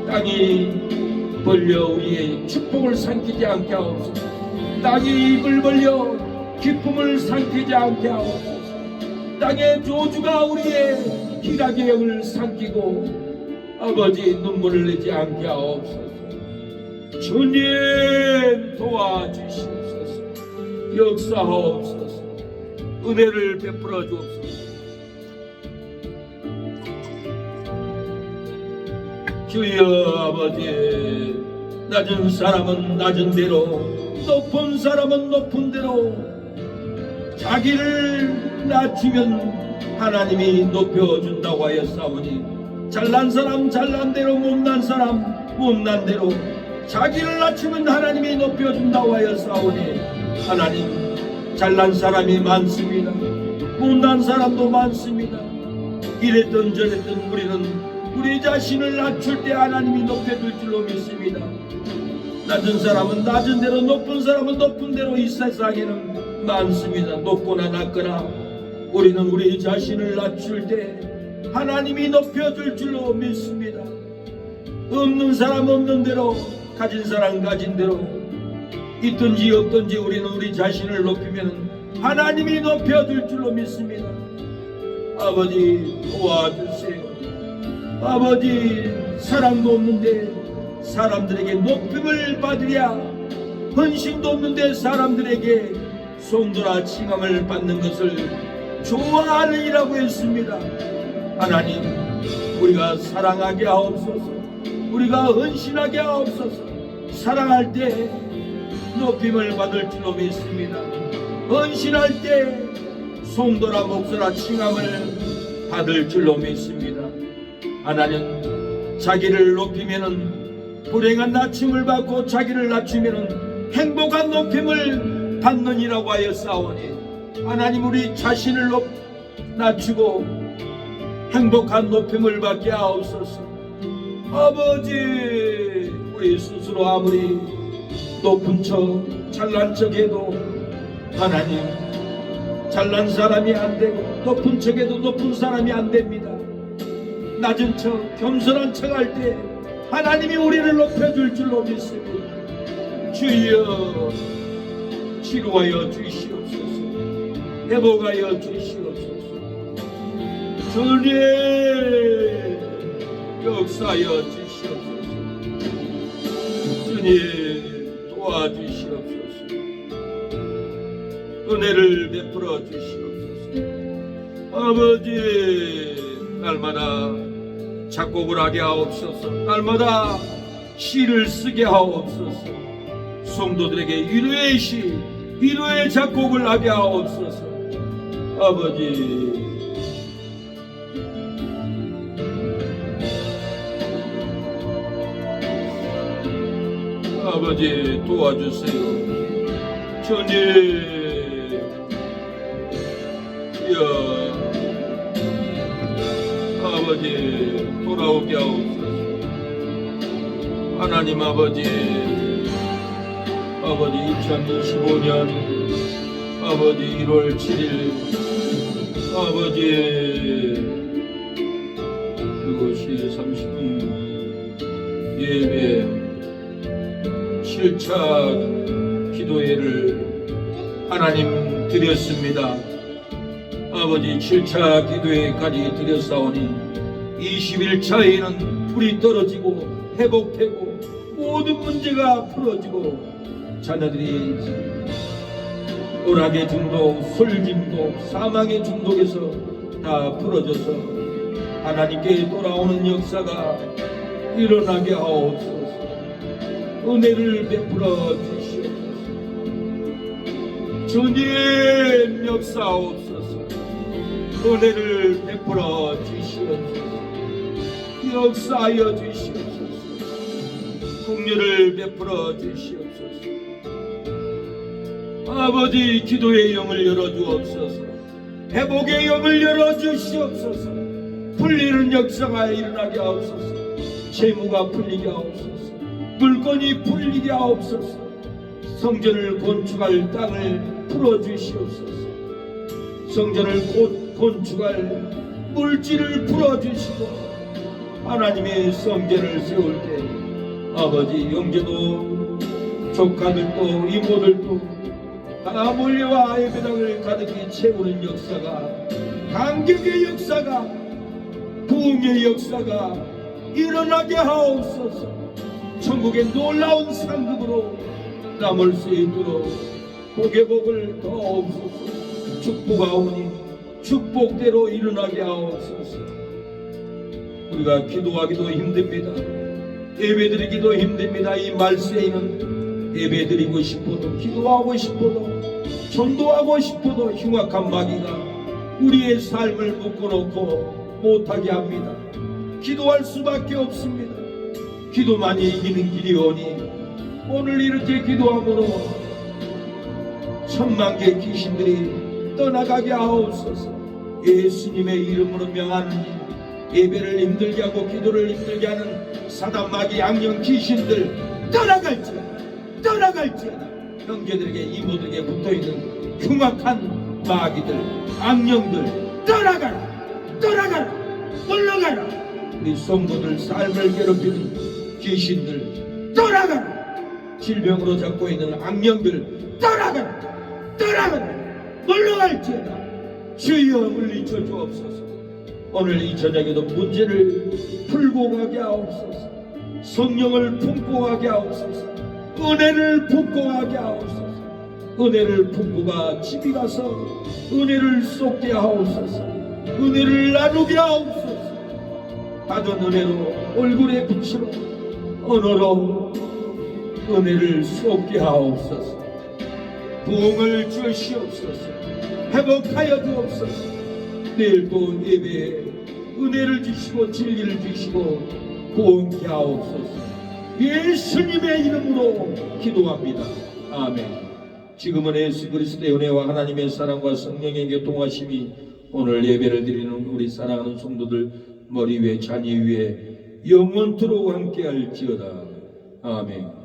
땅이 벌려 우리의 축복을 삼키지 않게 하옵소서. 땅이 입을 벌려 기쁨을 삼키지 않게 하옵소서. 땅의 조주가 우리의 희락의 영을 삼키고 아버지 눈물을 내지 않게 하옵소서. 주님 도와주시옵소서. 역사하옵소서. 은혜를 베풀어 주옵소서. 주여 아버지, 낮은 사람은 낮은 대로, 높은 사람은 높은 대로 자기를 낮추면 하나님이 높여준다고 하였사오니, 잘난 사람 잘난 대로, 못난 사람 못난 대로 자기를 낮추면 하나님이 높여준다고 하였사오니, 하나님, 잘난 사람이 많습니다. 못난 사람도 많습니다. 이랬던 저랬던 우리는 우리 자신을 낮출 때 하나님이 높여줄 줄로 믿습니다. 낮은 사람은 낮은 대로, 높은 사람은 높은 대로 이 세상에는 많습니다. 높거나 낮거나 우리는 우리 자신을 낮출 때 하나님이 높여줄 줄로 믿습니다. 없는 사람 없는 대로, 가진 사람 가진 대로, 있든지 없든지 우리는 우리 자신을 높이면 하나님이 높여줄 줄로 믿습니다. 아버지 도와주세요. 아버지, 사랑도 없는데 사람들에게 높임을 받으랴, 헌신도 없는데 사람들에게 송도라 칭함을 받는 것을 좋아하느니라고 했습니다. 하나님, 우리가 사랑하게 하옵소서. 우리가 헌신하게 하옵소서. 사랑할 때 높임을 받을 줄로 믿습니다. 헌신할 때 송도라 목소라 칭함을 받을 줄로 믿습니다. 하나님, 자기를 높이면은 불행한 낮춤을 받고, 자기를 낮추면은 행복한 높임을 받느니라고 하였사오니, 하나님, 우리 자신을 낮추고 행복한 높임을 받게 하옵소서. 아버지, 우리 스스로 아무리 높은 척 잘난 척해도 하나님, 잘난 사람이 안 되고 높은 척해도 높은 사람이 안 됩니다. 낮은 척, 겸손한 척 할 때 하나님이 우리를 높여줄 줄로 믿습니다. 주여, 치료하여 주시옵소서. 회복하여 주시옵소서. 주님, 역사하여 주시옵소서. 주님, 도와주시옵소서. 은혜를 베풀어 주시옵소서. 아버지, 날마다 작곡을 하게 하옵소서. 날마다 시를 쓰게 하옵소서. 성도들에게 위로의 시, 위로의 작곡을 하게 하옵소서. 아버지, 아버지 도와주세요. 주님, 아버지 돌아오게 하옵소서. 하나님 아버지, 2025년 아버지 1월 7일 아버지 그것이 30분 예배 7차 기도회를 하나님 드렸습니다. 아버지 7차 기도회까지 드렸사오니 21차에는 불이 떨어지고 회복되고 모든 문제가 풀어지고 자녀들이 오락의 중독, 술 중독, 사망의 중독에서 다 풀어져서 하나님께 돌아오는 역사가 일어나게 하옵소서. 은혜를 베풀어 주시옵소서. 주님, 역사하옵소서. 은혜를 베풀어 주시옵소서. 역사하여 주시옵소서. 긍휼을 베풀어 주시옵소서. 아버지, 기도의 영을 열어주옵소서. 회복의 영을 열어주시옵소서. 풀리는 역사가 일어나게 하옵소서. 재무가 풀리게 하옵소서. 물건이 풀리게 하옵소서. 성전을 건축할 땅을 풀어주시옵소서. 성전을 곧 건축할 물질을 풀어주시고 하나님의 성전을 세울 때 아버지 형제도 조카들도 이모들도 다 몰려와 예배당을 가득히 채우는 역사가, 감격의 역사가, 부흥의 역사가 일어나게 하옵소서. 천국의 놀라운 상급으로 남을 수 있도록 복의 복을 더옵소서. 축복하오니 축복대로 일어나게 하옵소서. 우리가 기도하기도 힘듭니다. 예배드리기도 힘듭니다. 이 말세에는 예배드리고 싶어도, 기도하고 싶어도, 전도하고 싶어도 흉악한 마귀가 우리의 삶을 묶어놓고 못하게 합니다. 기도할 수밖에 없습니다. 기도만이 이기는 길이오니 오늘 이렇게 기도함으로 10,000,000개 귀신들이 떠나가게 하옵소서. 예수님의 이름으로 명하는 예배를 힘들게 하고 기도를 힘들게 하는 사단 마귀 악령 귀신들 떠나갈지어다. 형제들에게 이모들에게 붙어있는 흉악한 마귀들 악령들 떠나가라 물러가라. 우리 성도들 삶을 괴롭히는 귀신들 떠나가라. 질병으로 잡고 있는 악령들 떠나가라 물러갈지어다. 주여 물리쳐 주옵소서. 오늘 이 저녁에도 문제를 풀고 가게 하옵소서. 성령을 품고 가게 하옵소서. 은혜를 품고 가게 하옵소서. 은혜를 품고 가 집에 가서 은혜를 쏟게 하옵소서. 은혜를 나누게 하옵소서. 받은 은혜로 얼굴에 붙이러 언어로 은혜를 쏟게 하옵소서. 부흥을 주시옵소서. 회복하여 주옵소서. 내일도 예배에 은혜를 주시고 진리를 주시고 구원케 하옵소서. 예수님의 이름으로 기도합니다. 아멘. 지금은 예수 그리스도의 은혜와 하나님의 사랑과 성령의 교통하심이 오늘 예배를 드리는 우리 사랑하는 성도들 머리 위에 자녀 위에 영원토록 함께할지어다. 아멘.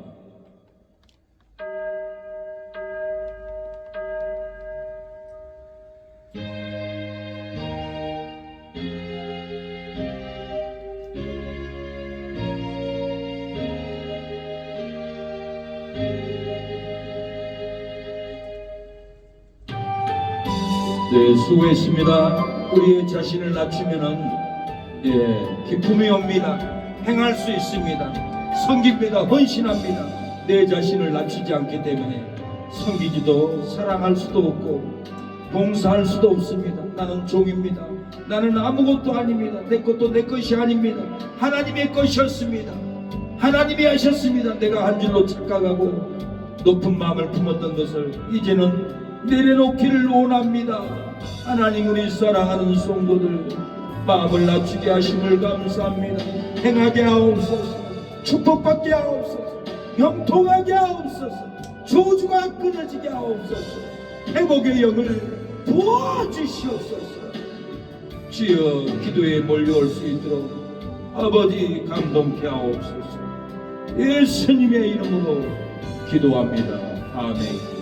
네, 수고했습니다. 우리의 자신을 낮추면은 기쁨이 옵니다. 행할 수 있습니다. 섬깁니다. 헌신합니다. 내 자신을 낮추지 않기 때문에 섬기지도 사랑할 수도 없고 봉사할 수도 없습니다. 나는 종입니다. 나는 아무것도 아닙니다. 내 것도 내 것이 아닙니다. 하나님의 것이었습니다. 하나님이 하셨습니다. 내가 한 줄로 착각하고 높은 마음을 품었던 것을 이제는 내려놓기를 원합니다. 하나님, 우리 사랑하는 성도들 마음을 낮추게 하심을 감사합니다. 행하게 하옵소서. 축복받게 하옵소서. 형통하게 하옵소서. 저주가 끊어지게 하옵소서. 회복의 영을 부어주시옵소서. 주여, 기도에 몰려올 수 있도록 아버지 감동케 하옵소서. 예수님의 이름으로 기도합니다. 아멘.